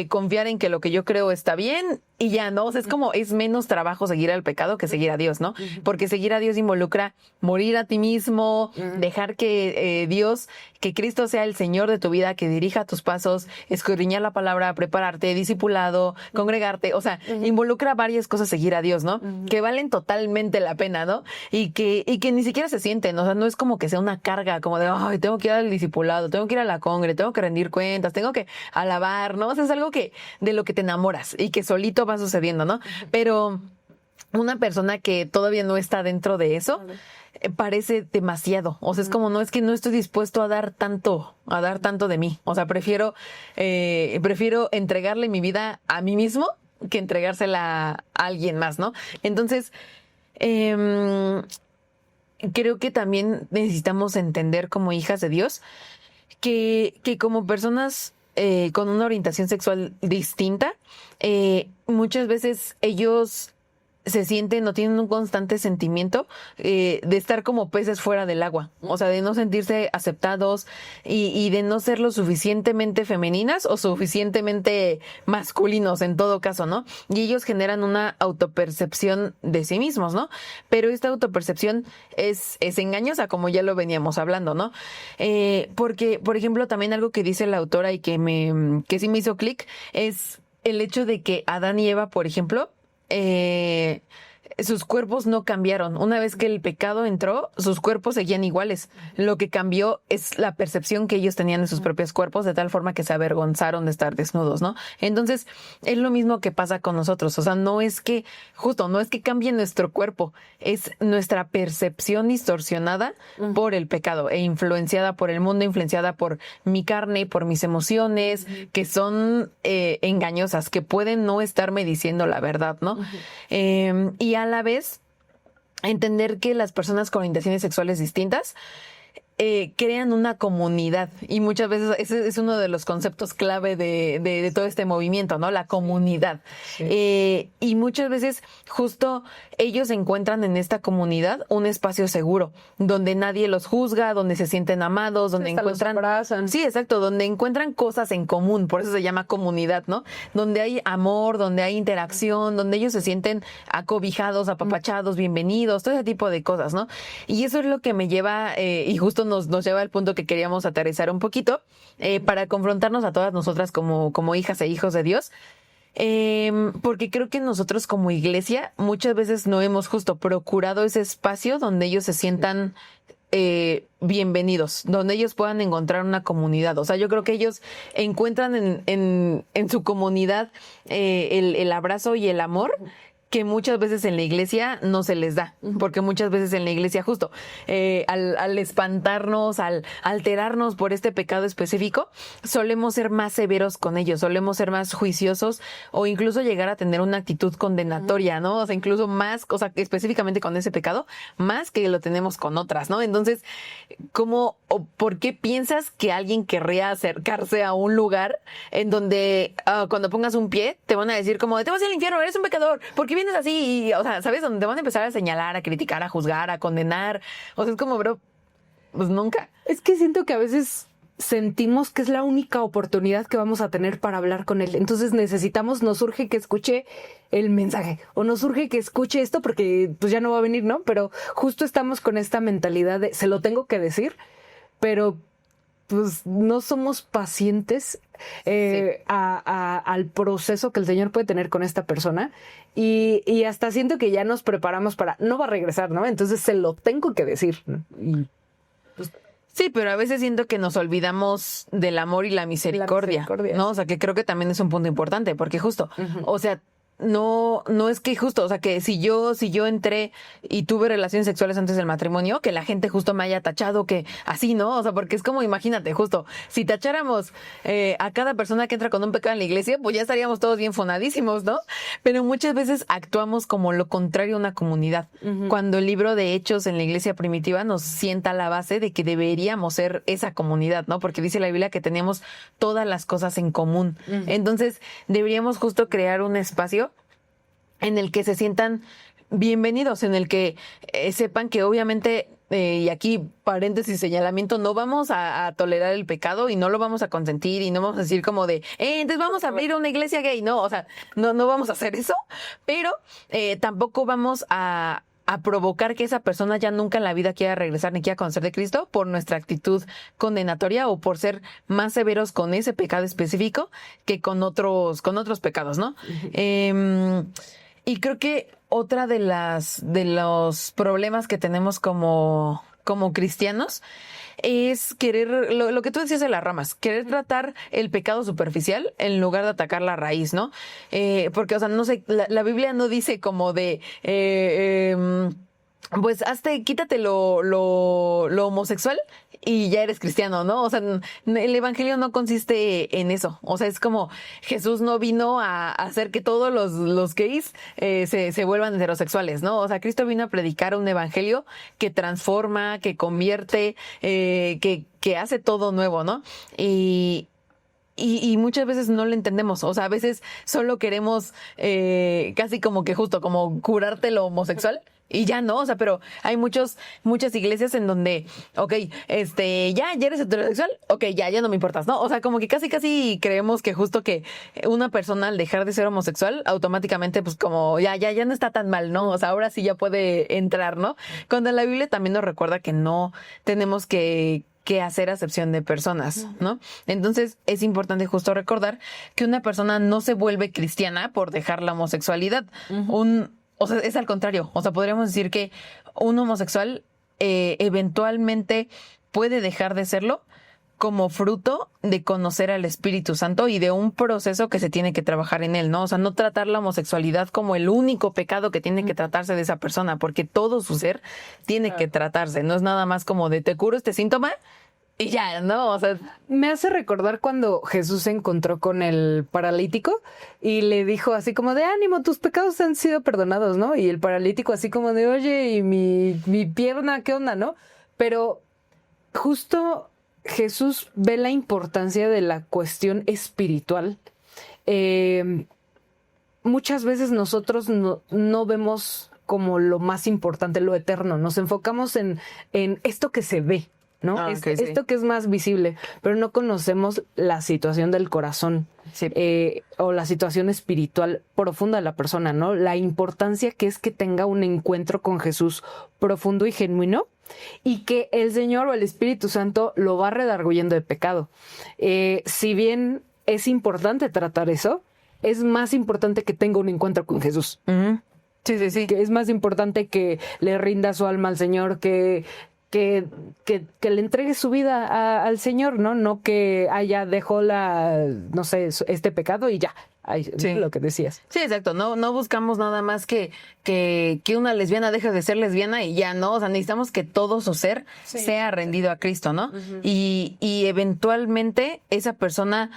confiar en que lo que yo creo está bien y ya, ¿no? O sea, es como, es menos trabajo seguir al pecado que seguir a Dios, ¿no? Porque seguir a Dios involucra morir a ti mismo, dejar que Dios, que Cristo sea el Señor de tu vida, que dirija tus pasos, escudriñar la palabra, prepararte, discipulado, congregarte. O sea, involucra varias cosas seguir a Dios, ¿no? Que valen totalmente la pena, ¿no? Y que ni siquiera se sienten, o sea, no es como que sea una carga, como de, ay, tengo que ir al discipulado, tengo que ir a la congre, tengo que rendir cuentas, tengo que alabar, ¿no? O sea, es algo que de lo que te enamoras y que solito va sucediendo, ¿no? Pero una persona que todavía no está dentro de eso, parece demasiado. O sea, es como, no, es que no estoy dispuesto a dar tanto de mí. O sea, prefiero entregarle mi vida a mí mismo que entregársela a alguien más, ¿no? Entonces, creo que también necesitamos entender como hijas de Dios que como personas con una orientación sexual distinta, muchas veces ellos se sienten o tienen un constante sentimiento de estar como peces fuera del agua, o sea, de no sentirse aceptados y de no ser lo suficientemente femeninas o suficientemente masculinos en todo caso, ¿no? Y ellos generan una autopercepción de sí mismos, ¿no? Pero esta autopercepción es engañosa, como ya lo veníamos hablando, ¿no? Porque, por ejemplo, también algo que dice la autora y que sí me hizo clic es el hecho de que Adán y Eva, por ejemplo, sus cuerpos no cambiaron. Una vez que el pecado entró, sus cuerpos seguían iguales. Lo que cambió es la percepción que ellos tenían de sus propios cuerpos, de tal forma que se avergonzaron de estar desnudos, ¿no? Entonces, es lo mismo que pasa con nosotros. O sea, no es que cambie nuestro cuerpo, es nuestra percepción distorsionada por el pecado e influenciada por el mundo, influenciada por mi carne, por mis emociones, que son engañosas, que pueden no estarme diciendo la verdad, ¿no? Y a la vez, entender que las personas con orientaciones sexuales distintas crean una comunidad, y muchas veces ese es uno de los conceptos clave de todo este movimiento, ¿no? La comunidad. Sí. Y muchas veces justo ellos encuentran en esta comunidad un espacio seguro, donde nadie los juzga, donde se sienten amados, donde encuentran... Los abrazan. Sí, exacto, donde encuentran cosas en común, por eso se llama comunidad, ¿no? Donde hay amor, donde hay interacción, donde ellos se sienten acobijados, apapachados, bienvenidos, todo ese tipo de cosas, ¿no? Y eso es lo que me lleva, y justo nos lleva al punto que queríamos aterrizar un poquito, para confrontarnos a todas nosotras como hijas e hijos de Dios. Porque creo que nosotros como iglesia muchas veces no hemos justo procurado ese espacio donde ellos se sientan bienvenidos, donde ellos puedan encontrar una comunidad. O sea, yo creo que ellos encuentran en su comunidad el abrazo y el amor que muchas veces en la iglesia no se les da, porque muchas veces en la iglesia justo al espantarnos, al alterarnos por este pecado específico, solemos ser más severos con ellos, solemos ser más juiciosos o incluso llegar a tener una actitud condenatoria, ¿no? O sea, incluso más, o sea, específicamente con ese pecado, más que lo tenemos con otras, ¿no? Entonces, ¿cómo o por qué piensas que alguien querría acercarse a un lugar en donde cuando pongas un pie te van a decir como, te vas al infierno, eres un pecador, ¿por qué vienes así? Y, o sea, ¿sabes? Donde te van a empezar a señalar, a criticar, a juzgar, a condenar. O sea, es como, bro, pues nunca. Es que siento que a veces sentimos que es la única oportunidad que vamos a tener para hablar con él. Entonces nos urge que escuche el mensaje o nos urge que escuche esto porque pues ya no va a venir, ¿no? Pero justo estamos con esta mentalidad de se lo tengo que decir, pero pues no somos pacientes al proceso que el Señor puede tener con esta persona y hasta siento que ya nos preparamos para, no va a regresar, ¿no? Entonces se lo tengo que decir, ¿no? Y, pues, sí, pero a veces siento que nos olvidamos del amor y la misericordia, ¿no? O sea, que creo que también es un punto importante, porque justo, o sea, no es que justo, o sea, que si yo entré y tuve relaciones sexuales antes del matrimonio, que la gente justo me haya tachado que así, ¿no? O sea, porque es como, imagínate, justo, si tacháramos a cada persona que entra con un pecado en la iglesia, pues ya estaríamos todos bien fonadísimos, ¿no? Pero muchas veces actuamos como lo contrario a una comunidad. Cuando el libro de Hechos en la iglesia primitiva nos sienta la base de que deberíamos ser esa comunidad, ¿no? Porque dice la Biblia que tenemos todas las cosas en común. Entonces, deberíamos justo crear un espacio en el que se sientan bienvenidos, en el que sepan que obviamente, y aquí paréntesis, señalamiento, no vamos a tolerar el pecado y no lo vamos a consentir y no vamos a decir como de, entonces vamos a abrir una iglesia gay, no, o sea, no vamos a hacer eso, pero tampoco vamos a provocar que esa persona ya nunca en la vida quiera regresar ni quiera conocer de Cristo por nuestra actitud condenatoria o por ser más severos con ese pecado específico que con otros pecados, ¿no? Y creo que otra de los problemas que tenemos como como cristianos es querer, lo que tú decías de las ramas, querer tratar el pecado superficial en lugar de atacar la raíz, ¿no? Porque, o sea, no sé, la Biblia no dice como de... pues quítate lo homosexual y ya eres cristiano, ¿no? O sea, el evangelio no consiste en eso. O sea, es como Jesús no vino a hacer que todos los gays se vuelvan heterosexuales, ¿no? O sea, Cristo vino a predicar un evangelio que transforma, que convierte, que hace todo nuevo, ¿no? Y muchas veces no lo entendemos. O sea, a veces solo queremos casi como que justo como curarte lo homosexual. Y ya no, o sea, pero hay muchas iglesias en donde, ya eres heterosexual, ya no me importas, ¿no? O sea, como que casi creemos que justo que una persona al dejar de ser homosexual, automáticamente, pues como ya no está tan mal, ¿no? O sea, ahora sí ya puede entrar, ¿no? Cuando la Biblia también nos recuerda que no tenemos que hacer acepción de personas, ¿no? Entonces es importante justo recordar que una persona no se vuelve cristiana por dejar la homosexualidad. O sea, es al contrario. O sea, podríamos decir que un homosexual eventualmente puede dejar de serlo como fruto de conocer al Espíritu Santo y de un proceso que se tiene que trabajar en él, ¿no? O sea, no tratar la homosexualidad como el único pecado que tiene que tratarse de esa persona, porque todo su ser tiene que tratarse. No es nada más como de te curo este síntoma y ya, ¿no? O sea, me hace recordar cuando Jesús se encontró con el paralítico y le dijo así como de ánimo, tus pecados han sido perdonados, ¿no? Y el paralítico así como de oye, y mi pierna, ¿qué onda, no? Pero justo Jesús ve la importancia de la cuestión espiritual. Muchas veces nosotros no vemos como lo más importante, lo eterno. Nos enfocamos en esto que se ve, ¿no? Esto que es más visible, pero no conocemos la situación del corazón o la situación espiritual profunda de la persona, ¿no? La importancia que es que tenga un encuentro con Jesús profundo y genuino y que el Señor o el Espíritu Santo lo va redarguyendo de pecado. Si bien es importante tratar eso, es más importante que tenga un encuentro con Jesús. Uh-huh. Sí. Que es más importante que le rinda su alma al Señor, que le entregue su vida al Señor, ¿no? No que ya dejó este pecado y ya. Lo que decías. Sí, exacto. No buscamos nada más que una lesbiana deje de ser lesbiana y ya, ¿no? O sea, necesitamos que todo su ser sea rendido a Cristo, ¿no? Uh-huh. Y eventualmente esa persona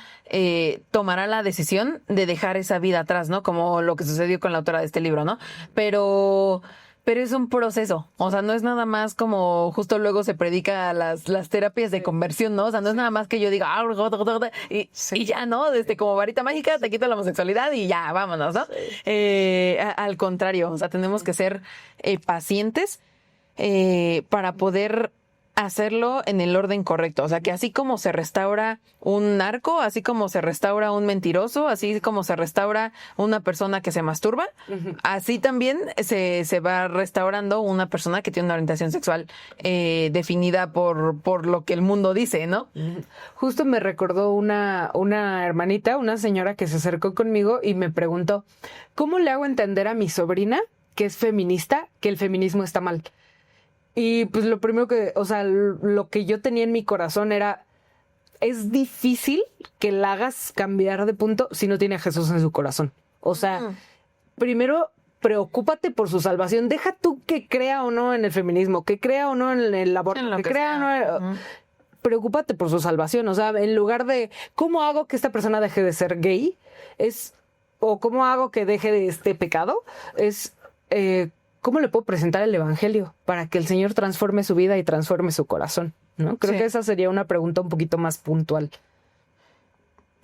tomará la decisión de dejar esa vida atrás, ¿no? Como lo que sucedió con la autora de este libro, ¿no? Pero es un proceso, o sea, no es nada más como justo luego se predica las terapias de conversión, ¿no? O sea, no es nada más que yo diga, y ya, ¿no? Como varita mágica, te quito la homosexualidad y ya, vámonos, ¿no? Sí. Al contrario, o sea, tenemos que ser pacientes para poder hacerlo en el orden correcto. O sea, que así como se restaura un narco, así como se restaura un mentiroso, así como se restaura una persona que se masturba, uh-huh, así también se va restaurando una persona que tiene una orientación sexual definida por lo que el mundo dice, ¿no? Uh-huh. Justo me recordó una hermanita, una señora que se acercó conmigo y me preguntó, ¿cómo le hago entender a mi sobrina que es feminista, que el feminismo está mal? Y pues lo primero lo que yo tenía en mi corazón era, es difícil que la hagas cambiar de punto si no tiene a Jesús en su corazón. O sea, primero preocúpate por su salvación. Deja tú que crea o no en el feminismo, que crea o no en el aborto, que crea o no... Preocúpate por su salvación. O sea, en lugar de, ¿cómo hago que esta persona deje de ser gay? O ¿cómo hago que deje de este pecado? ¿Cómo le puedo presentar el evangelio para que el Señor transforme su vida y transforme su corazón? ¿No? Creo que esa sería una pregunta un poquito más puntual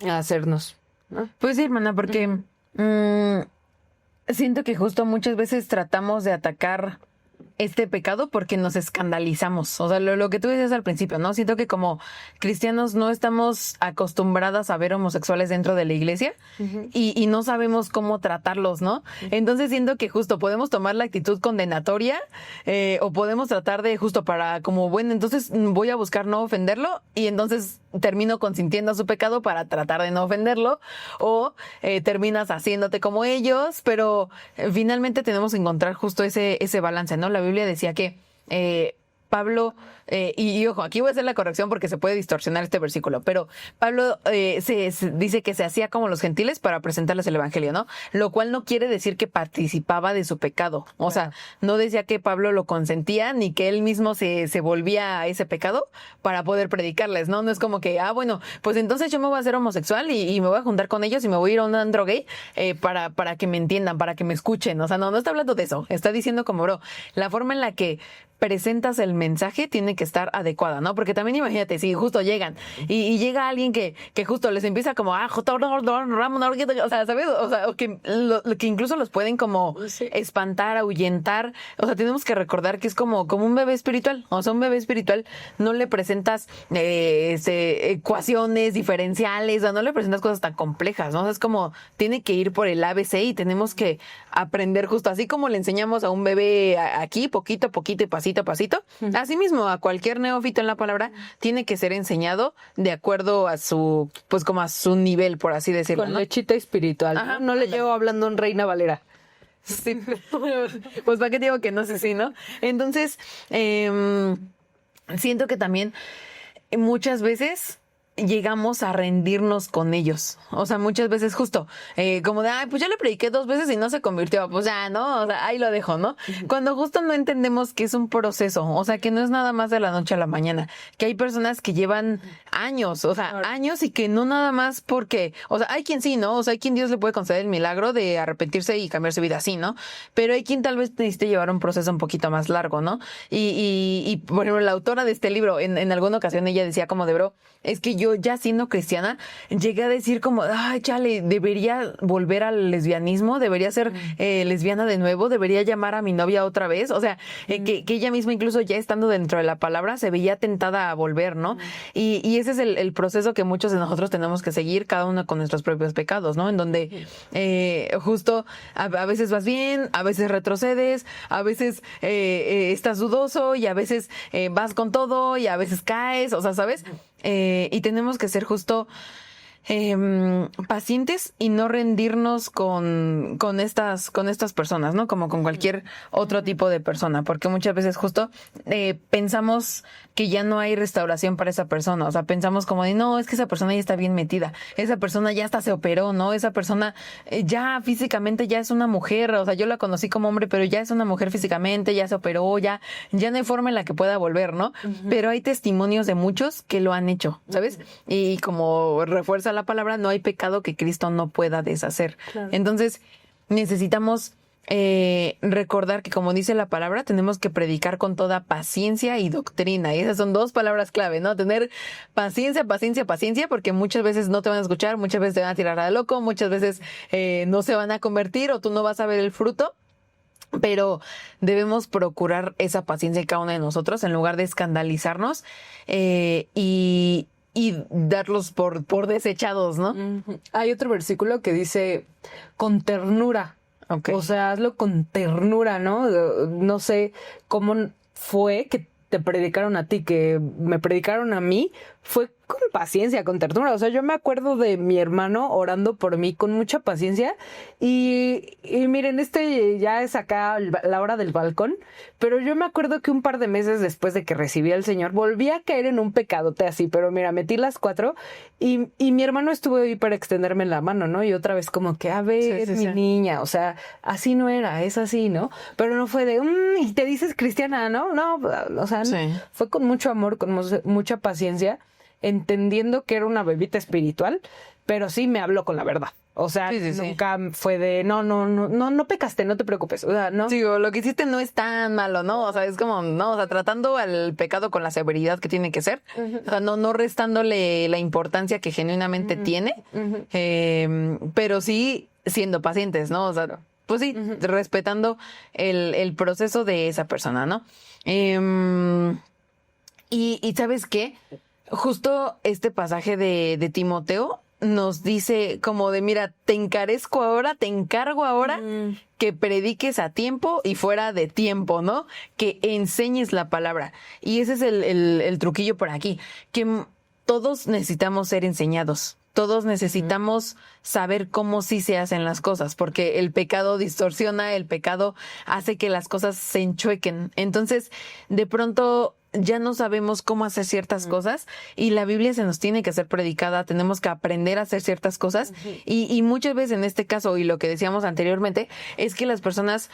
a hacernos, ¿no? Pues sí, hermana, porque siento que justo muchas veces tratamos de atacar este pecado porque nos escandalizamos. O sea, lo que tú decías al principio, ¿no? Siento que como cristianos no estamos acostumbradas a ver homosexuales dentro de la iglesia, uh-huh, y no sabemos cómo tratarlos, ¿no? Uh-huh. Entonces siento que justo podemos tomar la actitud condenatoria o podemos tratar de justo para como, bueno, entonces voy a buscar no ofenderlo y entonces termino consintiendo su pecado para tratar de no ofenderlo o terminas haciéndote como ellos, pero finalmente tenemos que encontrar justo ese balance, ¿no? La Biblia decía que Pablo, y ojo, aquí voy a hacer la corrección porque se puede distorsionar este versículo, pero Pablo se dice que se hacía como los gentiles para presentarles el evangelio, ¿no? Lo cual no quiere decir que participaba de su pecado. O sea, no decía que Pablo lo consentía ni que él mismo se volvía a ese pecado para poder predicarles, ¿no? No es como que, bueno, pues entonces yo me voy a hacer homosexual y me voy a juntar con ellos y me voy a ir a un andro gay para que me entiendan, para que me escuchen. O sea, no está hablando de eso. Está diciendo como, bro, la forma en la que presentas el mensaje tiene que estar adecuada, ¿no? Porque también imagínate, si justo llegan y llega alguien que justo les empieza como, o sea, ¿sabes? O sea, que incluso los pueden como espantar, ahuyentar. O sea, tenemos que recordar que es como un bebé espiritual. O sea, un bebé espiritual no le presentas ecuaciones diferenciales, o no le presentas cosas tan complejas, ¿no? O sea, es como, tiene que ir por el ABC y tenemos que aprender justo así como le enseñamos a un bebé aquí, poquito a poquito y pasito a pasito. Asimismo, a cualquier neófito en la palabra tiene que ser enseñado de acuerdo a su, pues como a su nivel, por así decirlo. Con ¿no? lechita espiritual. Ajá, no le llevo hablando en Reina Valera. Sí, pues para qué digo que no sé si, ¿no? Entonces, siento que también muchas veces llegamos a rendirnos con ellos. O sea, muchas veces justo como de, pues ya le prediqué 2 veces y no se convirtió. Pues ya, ¿no? O sea, ahí lo dejo, ¿no? Cuando justo no entendemos que es un proceso. O sea, que no es nada más de la noche a la mañana. Que hay personas que llevan años, o sea, años y que no nada más porque, o sea, hay quien sí, ¿no? O sea, hay quien Dios le puede conceder el milagro de arrepentirse y cambiar su vida así, ¿no? Pero hay quien tal vez necesite llevar un proceso un poquito más largo, ¿no? Y por ejemplo, la autora de este libro, en alguna ocasión ella decía como de, bro, es que yo ya siendo cristiana llegué a decir como, ay, chale, debería volver al lesbianismo, debería ser lesbiana de nuevo, debería llamar a mi novia otra vez. O sea, que ella misma incluso ya estando dentro de la palabra se veía tentada a volver, ¿no? Y ese es el proceso que muchos de nosotros tenemos que seguir, cada uno con nuestros propios pecados, ¿no? En donde justo a veces vas bien, a veces retrocedes, a veces estás dudoso y a veces vas con todo y a veces caes, o sea, ¿sabes? Y tenemos que ser justo pacientes y no rendirnos con estas personas, ¿no? Como con cualquier otro tipo de persona, porque muchas veces justo pensamos que ya no hay restauración para esa persona. O sea, pensamos como de, no, es que esa persona ya está bien metida, esa persona ya hasta se operó, ¿no? Esa persona ya físicamente ya es una mujer. O sea, yo la conocí como hombre, pero ya es una mujer físicamente, ya se operó, ya no hay forma en la que pueda volver, ¿no? Pero hay testimonios de muchos que lo han hecho, ¿sabes? Y como refuerza la palabra, no hay pecado que Cristo no pueda deshacer. Claro. Entonces, necesitamos recordar que, como dice la palabra, tenemos que predicar con toda paciencia y doctrina. Y esas son 2 palabras clave, ¿no? Tener paciencia, porque muchas veces no te van a escuchar, muchas veces te van a tirar a loco, muchas veces no se van a convertir o tú no vas a ver el fruto. Pero debemos procurar esa paciencia en cada uno de nosotros en lugar de escandalizarnos y darlos por desechados, ¿no? Hay otro versículo que dice con ternura. Okay. O sea, hazlo con ternura, ¿no? No sé cómo fue que te predicaron a ti, que me predicaron a mí, fue con paciencia, con ternura. O sea, yo me acuerdo de mi hermano orando por mí con mucha paciencia y miren, ya es acá la hora del balcón, pero yo me acuerdo que un par de meses después de que recibí al Señor, volví a caer en un pecadote así, pero mira, metí las 4 y mi hermano estuvo ahí para extenderme la mano, ¿no? Y otra vez como que, a ver, mi niña, o sea, así no era, es así, ¿no? Pero no fue de, y te dices cristiana, ¿no? No, o sea, fue con mucho amor, con mucha paciencia, entendiendo que era una bebita espiritual, pero sí me habló con la verdad. O sea, nunca fue de, no pecaste, no te preocupes. O sea, no. Sí, o lo que hiciste no es tan malo, ¿no? O sea, es como, no, o sea, tratando al pecado con la severidad que tiene que ser. O sea, no restándole la importancia que genuinamente tiene, pero sí siendo pacientes, ¿no? O sea, pues sí, respetando el proceso de esa persona, ¿no? Y ¿sabes qué? Justo este pasaje de Timoteo nos dice como de, mira, te encargo ahora que prediques a tiempo y fuera de tiempo, ¿no? Que enseñes la palabra. Y ese es el truquillo por aquí, que todos necesitamos ser enseñados. Todos necesitamos saber cómo sí se hacen las cosas, porque el pecado distorsiona, el pecado hace que las cosas se enchuequen. Entonces, de pronto ya no sabemos cómo hacer ciertas cosas y la Biblia se nos tiene que hacer predicada, tenemos que aprender a hacer ciertas cosas y muchas veces en este caso y lo que decíamos anteriormente es que las personas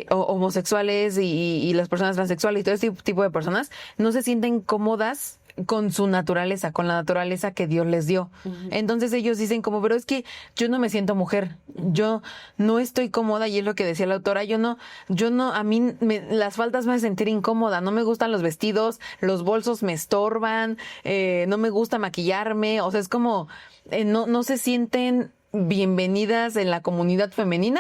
homosexuales y las personas transexuales y todo ese tipo de personas no se sienten cómodas con su naturaleza, con la naturaleza que Dios les dio. Entonces ellos dicen como, pero es que yo no me siento mujer, yo no estoy cómoda y es lo que decía la autora, a mí las faldas me hacen sentir incómoda, no me gustan los vestidos, los bolsos me estorban, no me gusta maquillarme, o sea, es como, no se sienten bienvenidas en la comunidad femenina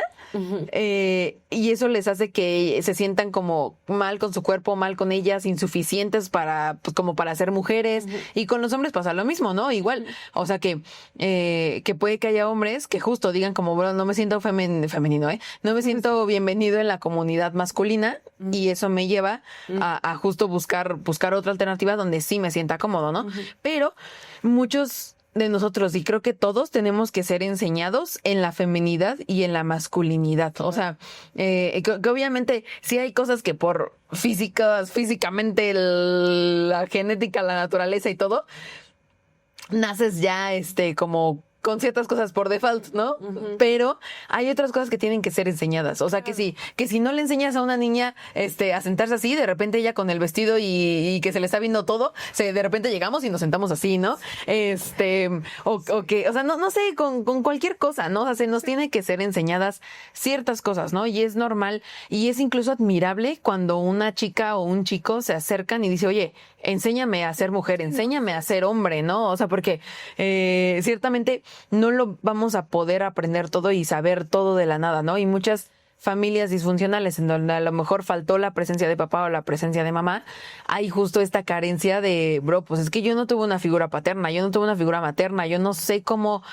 y eso les hace que se sientan como mal con su cuerpo, mal con ellas, insuficientes como para ser mujeres y con los hombres pasa lo mismo, ¿no? Igual, o sea que puede que haya hombres que justo digan como, bueno, no me siento femenino, no me siento bienvenido en la comunidad masculina y eso me lleva a justo buscar otra alternativa donde sí me sienta cómodo, ¿no? Pero muchos de nosotros, y creo que todos tenemos que ser enseñados en la feminidad y en la masculinidad. O sea, que obviamente sí hay cosas que por físicamente la genética, la naturaleza y todo, naces ya como con ciertas cosas por default, ¿no? Pero hay otras cosas que tienen que ser enseñadas. O sea, que si no le enseñas a una niña a sentarse así, de repente ella con el vestido y que se le está viendo todo, de repente llegamos y nos sentamos así, ¿no? O sea, no sé, con cualquier cosa, ¿no? O sea, se nos tiene que ser enseñadas ciertas cosas, ¿no? Y es normal y es incluso admirable cuando una chica o un chico se acercan y dice, oye, enséñame a ser mujer, enséñame a ser hombre, ¿no? O sea, porque ciertamente no lo vamos a poder aprender todo y saber todo de la nada, ¿no? Y muchas familias disfuncionales en donde a lo mejor faltó la presencia de papá o la presencia de mamá, hay justo esta carencia de, bro, pues es que yo no tuve una figura paterna, yo no tuve una figura materna, yo no sé cómo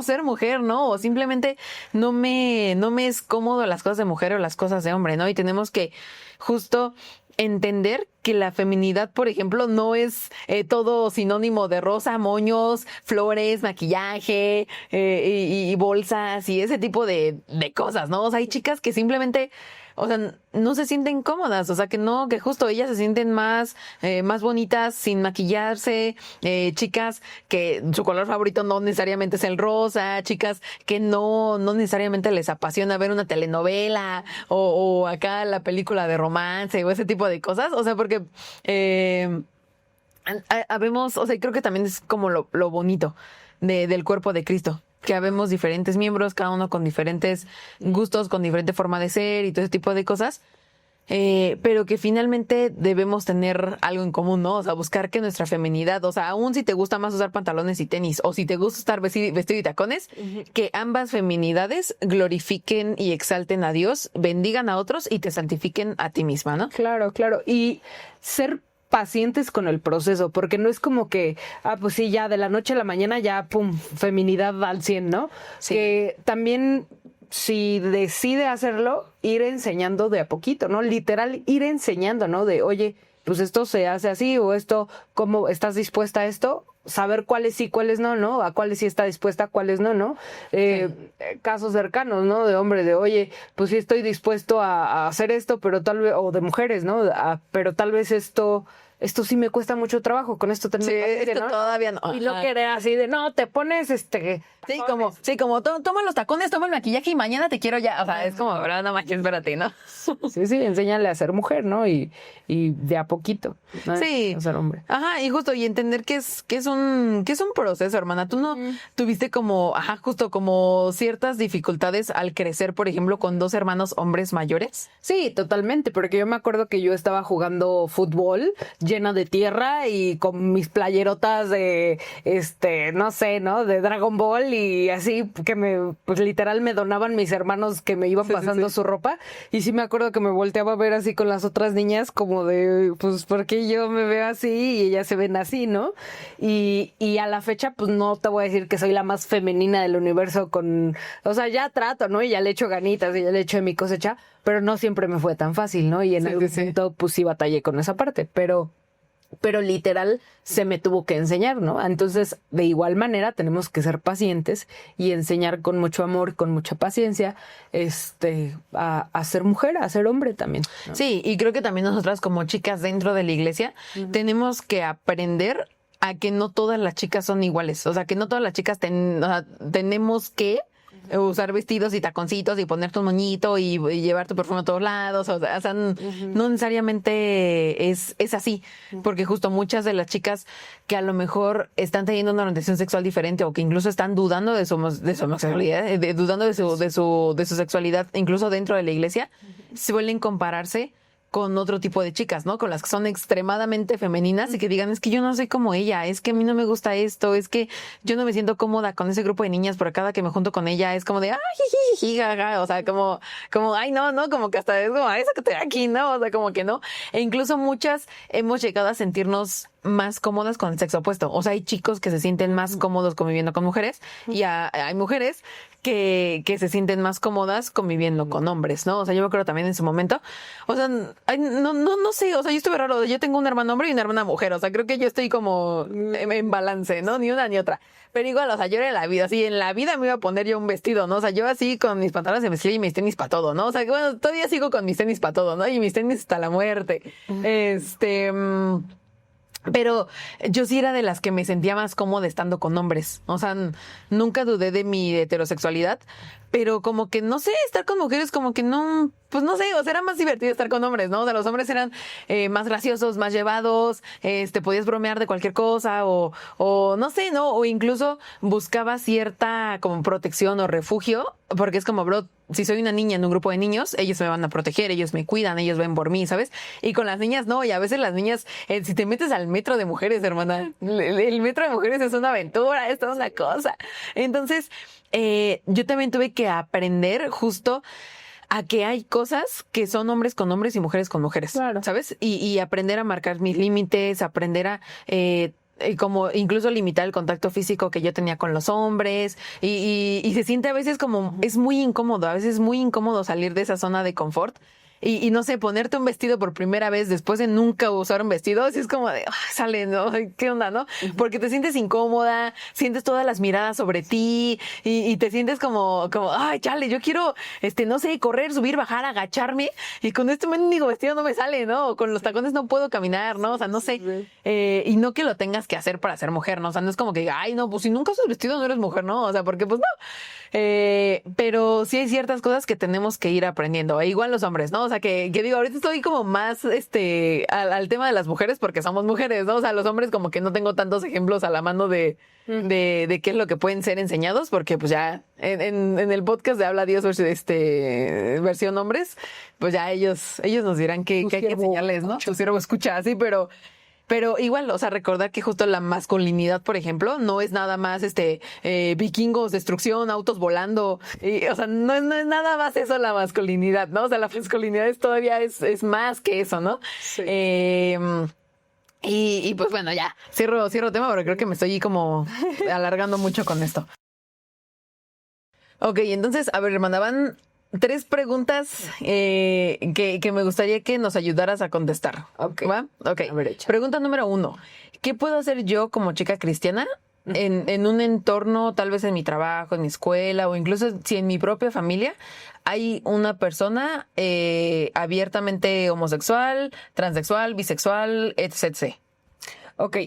ser mujer, ¿no? O simplemente no me es cómodo las cosas de mujer o las cosas de hombre, ¿no? Y tenemos que justo entender que la feminidad, por ejemplo, no es todo sinónimo de rosa, moños, flores, maquillaje y bolsas y ese tipo de cosas, ¿no? O sea, hay chicas que simplemente, o sea, no se sienten cómodas, o sea, que justo ellas se sienten más bonitas sin maquillarse, chicas que su color favorito no necesariamente es el rosa, chicas que no necesariamente les apasiona ver una telenovela o acá la película de romance o ese tipo de cosas, o sea, porque habemos, o sea, creo que también es como lo bonito del cuerpo de Cristo, que habemos diferentes miembros, cada uno con diferentes gustos, con diferente forma de ser y todo ese tipo de cosas, pero que finalmente debemos tener algo en común, ¿no? O sea, buscar que nuestra feminidad, o sea, aún si te gusta más usar pantalones y tenis, o si te gusta estar vestido y tacones, que ambas feminidades glorifiquen y exalten a Dios, bendigan a otros y te santifiquen a ti misma, ¿no? Claro, claro. Y ser pacientes con el proceso, porque no es como que, pues sí, ya de la noche a la mañana ya, pum, feminidad al 100, ¿no? Sí. Que también, si decide hacerlo, ir enseñando de a poquito, ¿no? Literal, ir enseñando, ¿no? De, oye, pues esto se hace así, o esto, ¿cómo estás dispuesta a esto? Saber cuáles sí, cuáles no, ¿no? A cuáles sí está dispuesta, a cuáles no, ¿no? Casos cercanos, ¿no? De hombre, de, oye, pues sí estoy dispuesto a hacer esto, pero tal vez, o de mujeres, ¿no? Pero tal vez esto sí me cuesta mucho trabajo, con esto tengo esto, ¿no? Todavía no. Y no querer así de, no, te pones Sí, como toma los tacones, toma el maquillaje y mañana te quiero ya. O sea, es como, bro, no manches, espérate, ¿no? Sí, enséñale a ser mujer, ¿no? Y de a poquito, ¿no? Sí. A ser hombre. Ajá, y justo, y entender que es un proceso, hermana. Tú no tuviste justo como ciertas dificultades al crecer, por ejemplo, con dos hermanos hombres mayores. Sí, totalmente, porque yo me acuerdo que yo estaba jugando fútbol llena de tierra y con mis playerotas de, no sé, ¿no? De Dragon Ball y así que pues literal me donaban mis hermanos que me iban pasando su ropa y sí me acuerdo que me volteaba a ver así con las otras niñas como de, pues, ¿por qué yo me veo así y ellas se ven así, ¿no? Y a la fecha, pues no te voy a decir que soy la más femenina del universo o sea, ya trato, ¿no? Y ya le echo ganitas y ya le echo de mi cosecha, pero no siempre me fue tan fácil, ¿no? Y en algún momento, pues sí batallé con esa parte, pero pero literal se me tuvo que enseñar, ¿no? Entonces, de igual manera, tenemos que ser pacientes y enseñar con mucho amor, con mucha paciencia, a ser mujer, a ser hombre también, ¿no? Sí, y creo que también nosotras como chicas dentro de la iglesia tenemos que aprender a que no todas las chicas son iguales. O sea, que no todas las chicas tenemos que usar vestidos y taconcitos y ponerte un moñito y llevar tu perfume a todos lados. O sea, no necesariamente es así. Porque justo muchas de las chicas que a lo mejor están teniendo una orientación sexual diferente o que incluso están dudando de su homosexualidad, dudando de su sexualidad, incluso dentro de la iglesia, suelen compararse con otro tipo de chicas, ¿no? Con las que son extremadamente femeninas y que digan, es que yo no soy como ella, es que a mí no me gusta esto, es que yo no me siento cómoda con ese grupo de niñas, pero cada que me junto con ella es como de, ay, jiji, jaja, o sea, como, ay, no, como que hasta es como, ay, sácate de aquí, ¿no? O sea, como que no. E incluso muchas hemos llegado a sentirnos más cómodas con el sexo opuesto. O sea, hay chicos que se sienten más cómodos conviviendo con mujeres y hay mujeres que se sienten más cómodas conviviendo con hombres, ¿no? O sea, yo me acuerdo también en su momento, o sea, no sé, o sea, yo estuve raro, yo tengo un hermano hombre y una hermana mujer, o sea, creo que yo estoy como en balance, ¿no? Ni una ni otra. Pero igual, o sea, yo era en la vida, así, en la vida me iba a poner yo un vestido, ¿no? O sea, yo así con mis pantalones de mezclilla y mis tenis para todo, ¿no? O sea, bueno, todavía sigo con mis tenis para todo, ¿no? Y mis tenis hasta la muerte. Pero yo sí era de las que me sentía más cómoda estando con hombres. O sea, nunca dudé de mi heterosexualidad, pero como que, no sé, estar con mujeres como que no, pues no sé, o sea, era más divertido estar con hombres, ¿no? O sea, los hombres eran más graciosos, más llevados, podías bromear de cualquier cosa o no sé, ¿no? O incluso buscaba cierta como protección o refugio, porque es como, bro, si soy una niña en un grupo de niños, ellos me van a proteger, ellos me cuidan, ellos ven por mí, ¿sabes? Y con las niñas no, y a veces las niñas, si te metes al metro de mujeres, hermana, el metro de mujeres es una aventura, es toda una cosa. Entonces, yo también tuve que aprender justo a que hay cosas que son hombres con hombres y mujeres con mujeres, claro, ¿sabes? Y aprender a marcar mis límites, aprender a como incluso limitar el contacto físico que yo tenía con los hombres y se siente a veces como, es muy incómodo, a veces es muy incómodo salir de esa zona de confort. Y no sé, ponerte un vestido por primera vez después de nunca usar un vestido, así es como de, sale, ¿no? ¿Qué onda, no? Porque te sientes incómoda, sientes todas las miradas sobre ti y te sientes como, ay, chale, yo quiero, no sé, correr, subir, bajar, agacharme y con este mendigo vestido no me sale, ¿no? Con los tacones no puedo caminar, ¿no? O sea, no sé. Y no que lo tengas que hacer para ser mujer, ¿no? O sea, no es como que, ay, no, pues si nunca usas vestido no eres mujer, ¿no? O sea, porque pues no. Pero sí hay ciertas cosas que tenemos que ir aprendiendo. Igual los hombres, ¿no? O sea, que digo, ahorita estoy como más al tema de las mujeres porque somos mujeres, ¿no? O sea, los hombres como que no tengo tantos ejemplos a la mano de qué es lo que pueden ser enseñados, porque pues ya en el podcast de Habla Dios versión hombres, pues ya ellos nos dirán que hay que enseñarles, ¿no? Tu siervo escucha así, pero igual, o sea, recordar que justo la masculinidad, por ejemplo, no es nada más vikingos, destrucción, autos volando. O sea, no es nada más eso la masculinidad, ¿no? O sea, la masculinidad todavía es más que eso, ¿no? Sí. Y pues bueno, ya, cierro tema, pero creo que me estoy como alargando mucho con esto. Ok, entonces, a ver, me mandaban 3 preguntas que me gustaría que nos ayudaras a contestar. Ok. ¿Va? Ok. A ver, échale. Pregunta número 1. ¿Qué puedo hacer yo como chica cristiana en un entorno, tal vez en mi trabajo, en mi escuela o incluso si en mi propia familia hay una persona abiertamente homosexual, transexual, bisexual, etc.? Ok,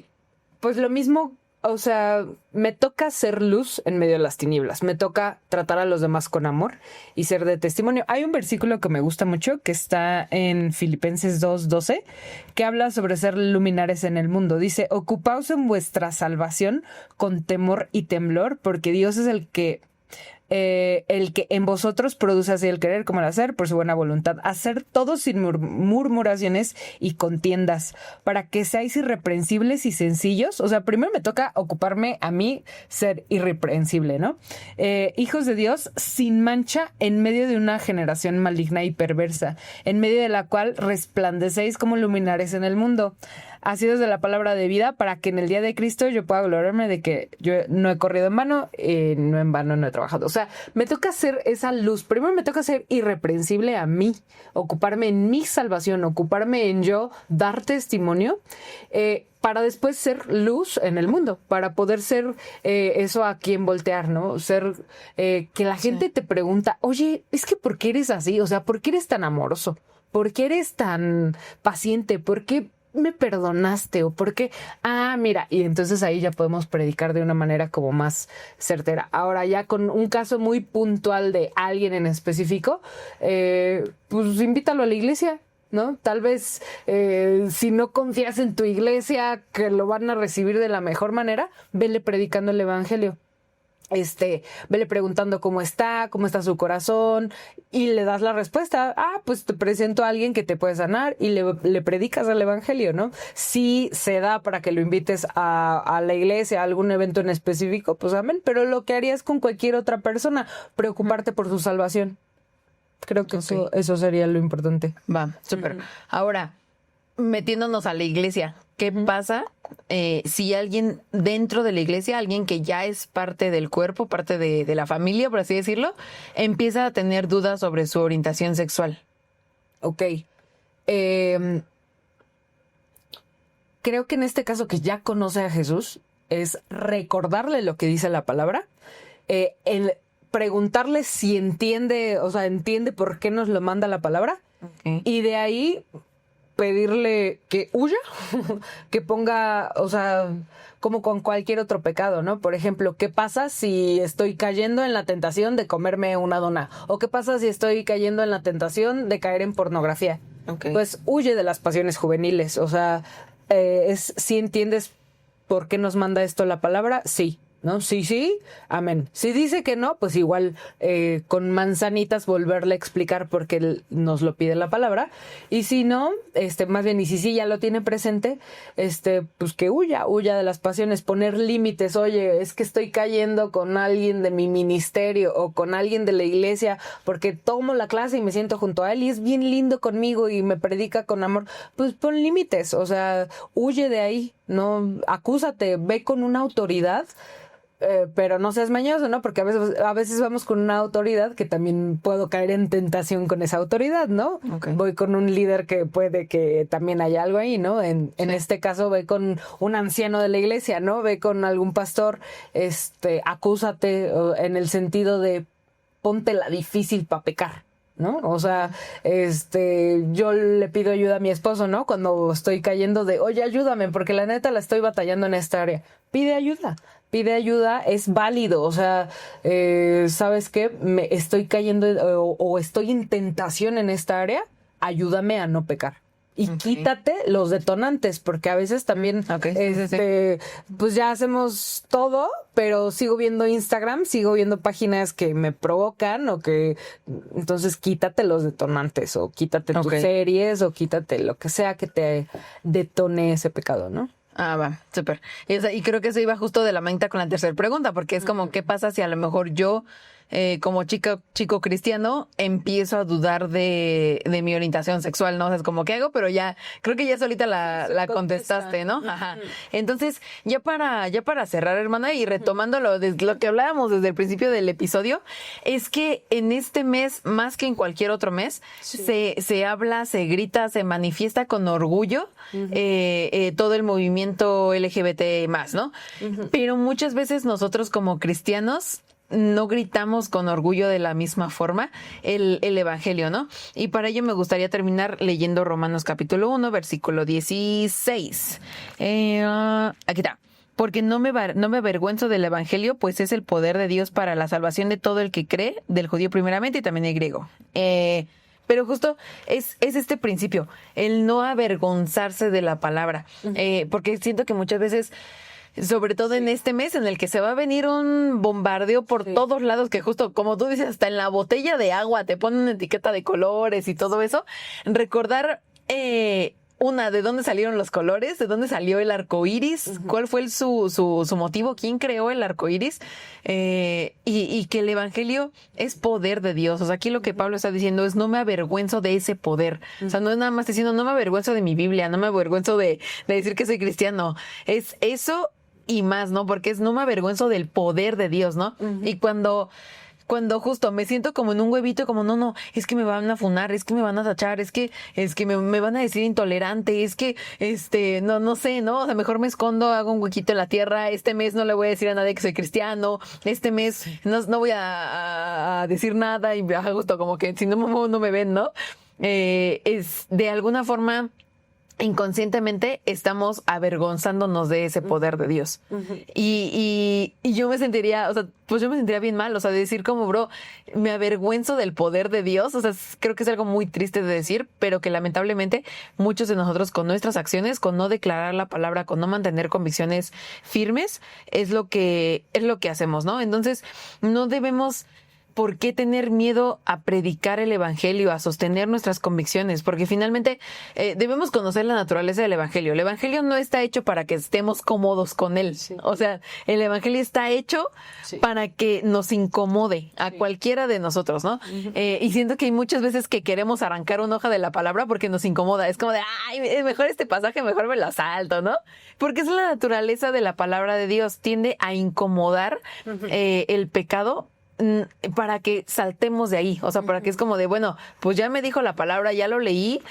pues lo mismo, o sea, me toca ser luz en medio de las tinieblas, me toca tratar a los demás con amor y ser de testimonio. Hay un versículo que me gusta mucho que está en Filipenses 2:12 que habla sobre ser luminares en el mundo. Dice, ocupaos en vuestra salvación con temor y temblor, porque Dios es el que en vosotros produce así el querer como el hacer por su buena voluntad. Hacer todo sin murmuraciones y contiendas, para que seáis irreprensibles y sencillos. O sea, primero me toca ocuparme a mí ser irreprensible, ¿no? Hijos de Dios sin mancha en medio de una generación maligna y perversa, en medio de la cual resplandecéis como luminares en el mundo. así desde la palabra de vida, para que en el día de Cristo yo pueda gloriarme de que yo no he corrido en vano, no en vano no he trabajado. O sea, me toca ser esa luz. Primero me toca ser irreprensible a mí, ocuparme en mi salvación, ocuparme en yo dar testimonio, para después ser luz en el mundo, para poder ser eso a quien voltear, ¿no? Ser que la gente te pregunta, oye, es que ¿por qué eres así? O sea, ¿por qué eres tan amoroso? ¿Por qué eres tan paciente? ¿Por qué me perdonaste? ¿O por qué? Ah, mira, y entonces ahí ya podemos predicar de una manera como más certera. Ahora ya con un caso muy puntual de alguien en específico, pues invítalo a la iglesia, ¿no? Tal vez si no confías en tu iglesia que lo van a recibir de la mejor manera, vele predicando el evangelio. Vele preguntando cómo está su corazón y le das la respuesta. Ah, pues te presento a alguien que te puede sanar y le predicas el evangelio, ¿no? Si se da para que lo invites a la iglesia, a algún evento en específico, pues amén. Pero lo que harías con cualquier otra persona, preocuparte por su salvación. Creo que eso sería lo importante. Va, súper. Ahora, metiéndonos a la iglesia, ¿qué pasa si alguien dentro de la iglesia, alguien que ya es parte del cuerpo, parte de la familia, por así decirlo, empieza a tener dudas sobre su orientación sexual? Ok. Creo que en este caso que ya conoce a Jesús, es recordarle lo que dice la palabra, el preguntarle si entiende, o sea, entiende por qué nos lo manda la palabra, y de ahí pedirle que huya, que ponga, o sea, como con cualquier otro pecado, ¿no? Por ejemplo, ¿qué pasa si estoy cayendo en la tentación de comerme una dona? ¿O qué pasa si estoy cayendo en la tentación de caer en pornografía? Pues huye de las pasiones juveniles, o sea, ¿sí entiendes por qué nos manda esto la palabra? Sí. ¿No? Sí, amén. Si dice que no, pues igual con manzanitas volverle a explicar por qué nos lo pide la palabra. Y si no, más bien, y si sí ya lo tiene presente, pues que huya de las pasiones, poner límites. Oye, es que estoy cayendo con alguien de mi ministerio o con alguien de la iglesia porque tomo la clase y me siento junto a él y es bien lindo conmigo y me predica con amor. Pues pon límites, o sea, huye de ahí, no acúsate, ve con una autoridad. Pero no seas mañoso, ¿no? Porque a veces vamos con una autoridad que también puedo caer en tentación con esa autoridad, ¿no? Voy con un líder que puede que también haya algo ahí, ¿no? En este caso, ve con un anciano de la iglesia, ¿no? Ve con algún pastor, acúsate en el sentido de ponte la difícil para pecar, ¿no? O sea, yo le pido ayuda a mi esposo, ¿no? Cuando estoy cayendo de, oye, ayúdame, porque la neta la estoy batallando en esta área. Pide ayuda, es válido, o sea, ¿sabes qué? Me estoy cayendo o estoy en tentación en esta área, ayúdame a no pecar. Y quítate los detonantes, porque a veces también, pues ya hacemos todo, pero sigo viendo Instagram, sigo viendo páginas que me provocan entonces quítate los detonantes o quítate tus series o quítate lo que sea que te detone ese pecado, ¿no? Ah, va, súper. Y creo que eso iba justo de la manita con la tercera pregunta, porque es como, ¿qué pasa si a lo mejor yo, como chico cristiano, empiezo a dudar de mi orientación sexual, ¿no? O sea, es como, ¿qué hago? Pero ya, creo que ya solita la contestaste, ¿no? Ajá. Entonces, ya para cerrar, hermana, y retomando lo que hablábamos desde el principio del episodio, es que en este mes, más que en cualquier otro mes, se habla, se grita, se manifiesta con orgullo todo el movimiento LGBT más, ¿no? Pero muchas veces nosotros como cristianos no gritamos con orgullo de la misma forma el evangelio, ¿no? Y para ello me gustaría terminar leyendo Romanos capítulo 1, versículo 16. Aquí está. Porque no me avergüenzo del evangelio, pues es el poder de Dios para la salvación de todo el que cree, del judío primeramente y también del griego. Pero justo es este principio, el no avergonzarse de la palabra. Porque siento que muchas veces, sobre todo en este mes en el que se va a venir un bombardeo por todos lados, que justo como tú dices, hasta en la botella de agua te ponen una etiqueta de colores y todo eso, recordar ¿de dónde salieron los colores? ¿De dónde salió el arco iris? ¿Cuál fue su motivo? ¿Quién creó el arco iris? Y que el evangelio es poder de Dios. O sea, aquí lo que Pablo está diciendo es: no me avergüenzo de ese poder. O sea, no es nada más diciendo: no me avergüenzo de mi Biblia, no me avergüenzo de decir que soy cristiano. Es eso y más, ¿no? Porque no me avergüenzo del poder de Dios, ¿no? Y cuando justo me siento como en un huevito, como no, es que me van a funar, es que me van a tachar, es que me van a decir intolerante, es que, no sé, ¿no? O sea, mejor me escondo, hago un huequito en la tierra, este mes no le voy a decir a nadie que soy cristiano, este mes no voy a decir nada, y justo como que si no me muevo no me ven, ¿no? Es de alguna forma... inconscientemente estamos avergonzándonos de ese poder de Dios. Y yo me sentiría, o sea, pues yo me sentiría bien mal, o sea, de decir como, bro, me avergüenzo del poder de Dios. O sea, creo que es algo muy triste de decir, pero que lamentablemente muchos de nosotros, con nuestras acciones, con no declarar la palabra, con no mantener convicciones firmes, es lo que hacemos, ¿no? Entonces, no debemos ¿por qué tener miedo a predicar el evangelio, a sostener nuestras convicciones? Porque finalmente debemos conocer la naturaleza del evangelio. El evangelio no está hecho para que estemos cómodos con él. Sí. O sea, el evangelio está hecho para que nos incomode a cualquiera de nosotros, ¿no? Y siento que hay muchas veces que queremos arrancar una hoja de la palabra porque nos incomoda. Es como de, ay, mejor este pasaje, mejor me lo salto, ¿no? Porque es la naturaleza de la palabra de Dios. Tiende a incomodar el pecado para que saltemos de ahí. O sea, para que es como de, bueno, pues ya me dijo la palabra, ya lo leí,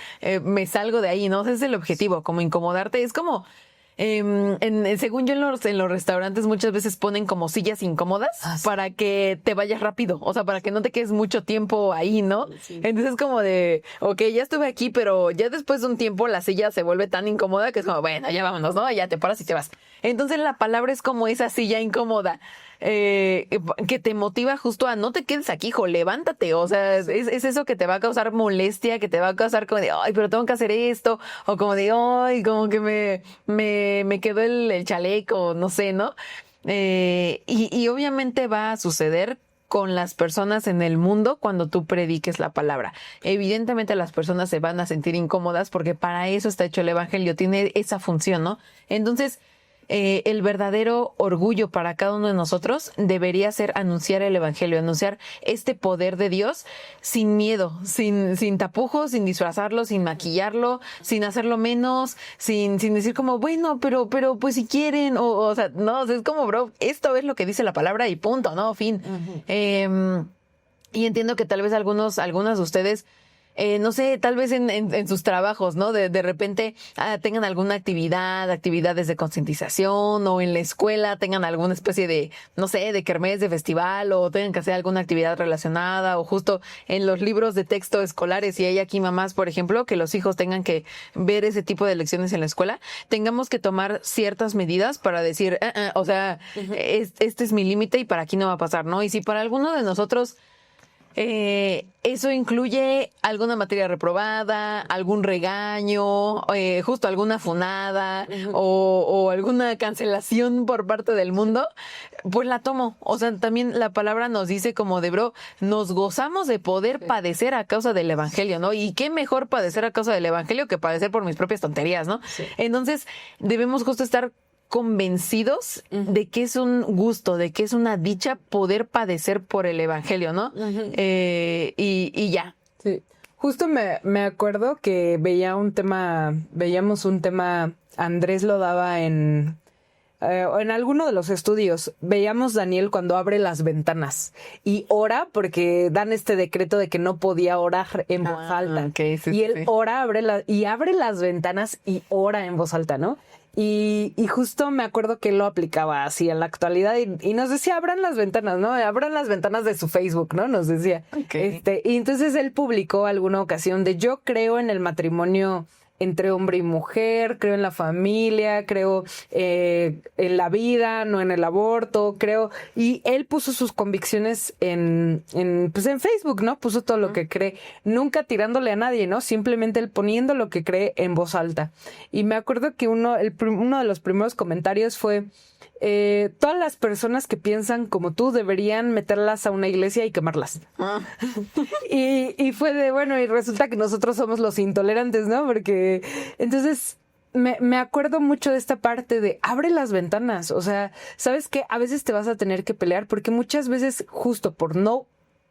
me salgo de ahí, ¿no? Ese es el objetivo, como incomodarte. Es como, según yo, en los restaurantes muchas veces ponen como sillas incómodas para que te vayas rápido. O sea, para que no te quedes mucho tiempo ahí, ¿no? Sí. Entonces es como de, ok, ya estuve aquí, pero ya después de un tiempo la silla se vuelve tan incómoda que es como, bueno, ya vámonos, ¿no? Ya te paras y te vas. Entonces la palabra es como esa silla incómoda. Que te motiva justo a no te quedes aquí, hijo, levántate. O sea, es eso que te va a causar molestia, que te va a causar como de, ay, pero tengo que hacer esto, o como de, ay, como que me quedó el chaleco, no sé, ¿no? Y obviamente va a suceder con las personas en el mundo cuando tú prediques la palabra. Evidentemente las personas se van a sentir incómodas porque para eso está hecho el evangelio, tiene esa función, ¿no? Entonces, el verdadero orgullo para cada uno de nosotros debería ser anunciar el evangelio, anunciar este poder de Dios sin miedo, sin tapujos, sin disfrazarlo, sin maquillarlo, sin hacerlo menos, sin decir como, bueno, pero pues si quieren, o sea, no, o sea, es como, bro, esto es lo que dice la palabra y punto, ¿no? Fin. Y entiendo que tal vez algunas de ustedes, no sé, tal vez en sus trabajos, ¿no? De repente tengan alguna actividades de concientización, o en la escuela tengan alguna especie de, no sé, de kermés, de festival, o tengan que hacer alguna actividad relacionada, o justo en los libros de texto escolares, si hay aquí mamás, por ejemplo, que los hijos tengan que ver ese tipo de lecciones en la escuela, tengamos que tomar ciertas medidas para decir, o sea, este es mi límite y para aquí no va a pasar, ¿no? Y si para alguno de nosotros eso incluye alguna materia reprobada, algún regaño, justo alguna funada, o alguna cancelación por parte del mundo, pues la tomo. O sea, también la palabra nos dice como de, bro, nos gozamos de poder padecer a causa del evangelio, ¿no? Y qué mejor padecer a causa del evangelio que padecer por mis propias tonterías, ¿no? Sí. Entonces debemos justo estar convencidos de que es un gusto, de que es una dicha poder padecer por el evangelio, ¿no? Y ya. Sí. Justo me acuerdo que veíamos un tema, Andrés lo daba en alguno de los estudios. Veíamos Daniel cuando abre las ventanas y ora, porque dan este decreto de que no podía orar en voz alta. Okay, sí, y él ora, abre las ventanas y ora en voz alta, ¿no? Y justo me acuerdo que él lo aplicaba así en la actualidad y nos decía, abran las ventanas, ¿no? Abran las ventanas de su Facebook, ¿no? Nos decía. Okay. Y entonces él publicó alguna ocasión de: yo creo en el matrimonio entre hombre y mujer, creo en la familia, creo en la vida, no en el aborto, creo. Y él puso sus convicciones en Facebook, ¿no? Puso todo lo que cree, nunca tirándole a nadie, ¿no? Simplemente él poniendo lo que cree en voz alta. Y me acuerdo que uno de los primeros comentarios fue: todas las personas que piensan como tú deberían meterlas a una iglesia y quemarlas. Y fue de, bueno, y resulta que nosotros somos los intolerantes, ¿no? Porque entonces me acuerdo mucho de esta parte de abre las ventanas. O sea, ¿sabes qué? A veces te vas a tener que pelear porque muchas veces justo por no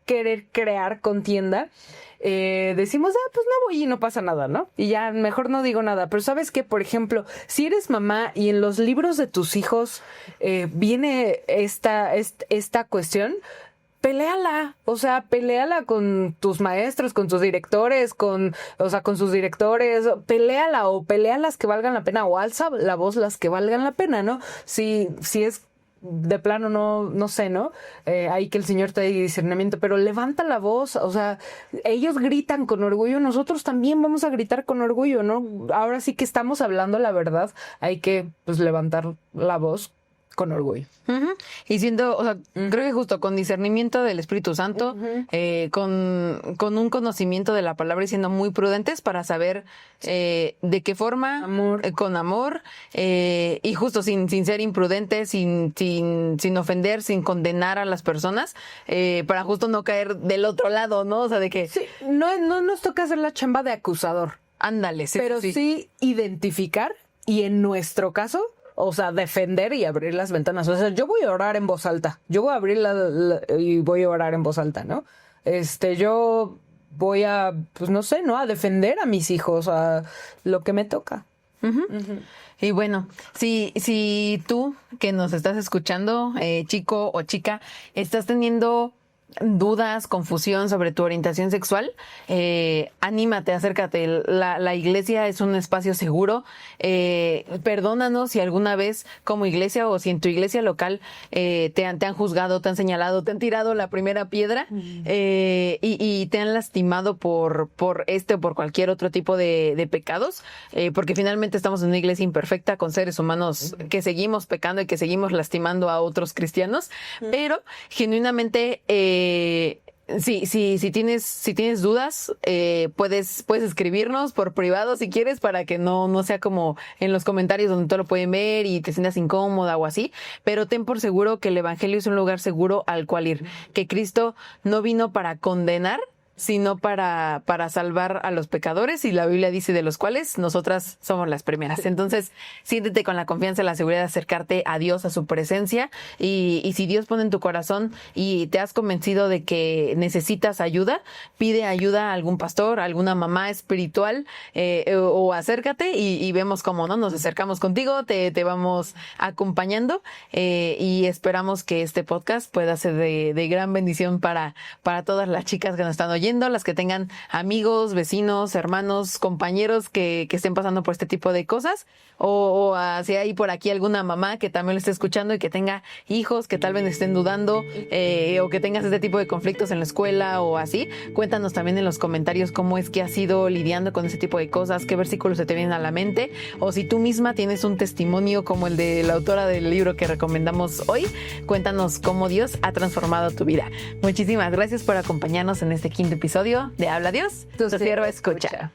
querer crear contienda, decimos, pues no voy y no pasa nada, ¿no? Y ya mejor no digo nada. Pero ¿sabes qué? Por ejemplo, si eres mamá y en los libros de tus hijos viene esta cuestión, peléala, o sea, peléala con tus maestros, con tus directores, con sus directores, peléala o pelea las que valgan la pena o alza la voz las que valgan la pena, ¿no? Si es de plano no sé, ¿no? Hay que el Señor te dé discernimiento, pero levanta la voz, o sea, ellos gritan con orgullo, nosotros también vamos a gritar con orgullo, ¿no? Ahora sí que estamos hablando la verdad, hay que pues levantar la voz con orgullo. Uh-huh. Y siendo, o sea, creo que justo con discernimiento del Espíritu Santo, con un conocimiento de la palabra y siendo muy prudentes para saber de qué forma, con amor, y justo sin ser imprudentes, sin ofender, sin condenar a las personas, para justo no caer del otro lado, ¿no? O sea, de que... Sí, no nos toca hacer la chamba de acusador. Ándale, sí. Pero sí identificar y en nuestro caso... O sea, defender y abrir las ventanas. O sea, yo voy a orar en voz alta. Yo voy a abrir y voy a orar en voz alta, ¿no? Yo voy a, pues no sé, ¿no? A defender a mis hijos, a lo que me toca. Uh-huh. Uh-huh. Y bueno, si tú que nos estás escuchando, chico o chica, estás teniendo dudas, confusión sobre tu orientación sexual, anímate, acércate. La iglesia es un espacio seguro. Perdónanos si alguna vez como iglesia o si en tu iglesia local te han juzgado, te han señalado, te han tirado la primera piedra y te han lastimado por o por cualquier otro tipo de pecados, porque finalmente estamos en una iglesia imperfecta con seres humanos que seguimos pecando y que seguimos lastimando a otros cristianos, pero genuinamente si tienes dudas, puedes escribirnos por privado si quieres, para que no sea como en los comentarios donde todo lo pueden ver y te sientas incómoda o así, pero ten por seguro que el evangelio es un lugar seguro al cual ir, que Cristo no vino para condenar, sino para salvar a los pecadores, y la Biblia dice de los cuales nosotras somos las primeras. Entonces, siéntete con la confianza y la seguridad de acercarte a Dios, a su presencia, y si Dios pone en tu corazón y te has convencido de que necesitas ayuda, pide ayuda a algún pastor, a alguna mamá espiritual, o acércate y vemos cómo, ¿no? Nos acercamos contigo, te vamos acompañando, y esperamos que este podcast pueda ser de gran bendición para todas las chicas que nos están oyendo, las que tengan amigos, vecinos, hermanos, compañeros que estén pasando por este tipo de cosas, o si hay por aquí alguna mamá que también lo esté escuchando y que tenga hijos que tal vez estén dudando, o que tengas este tipo de conflictos en la escuela o así. Cuéntanos también en los comentarios cómo es que has ido lidiando con ese tipo de cosas, qué versículos se te vienen a la mente, o si tú misma tienes un testimonio como el de la autora del libro que recomendamos hoy. Cuéntanos cómo Dios ha transformado tu vida. Muchísimas gracias por acompañarnos en este 5º episodio de Habla Dios, tu sierva escucha.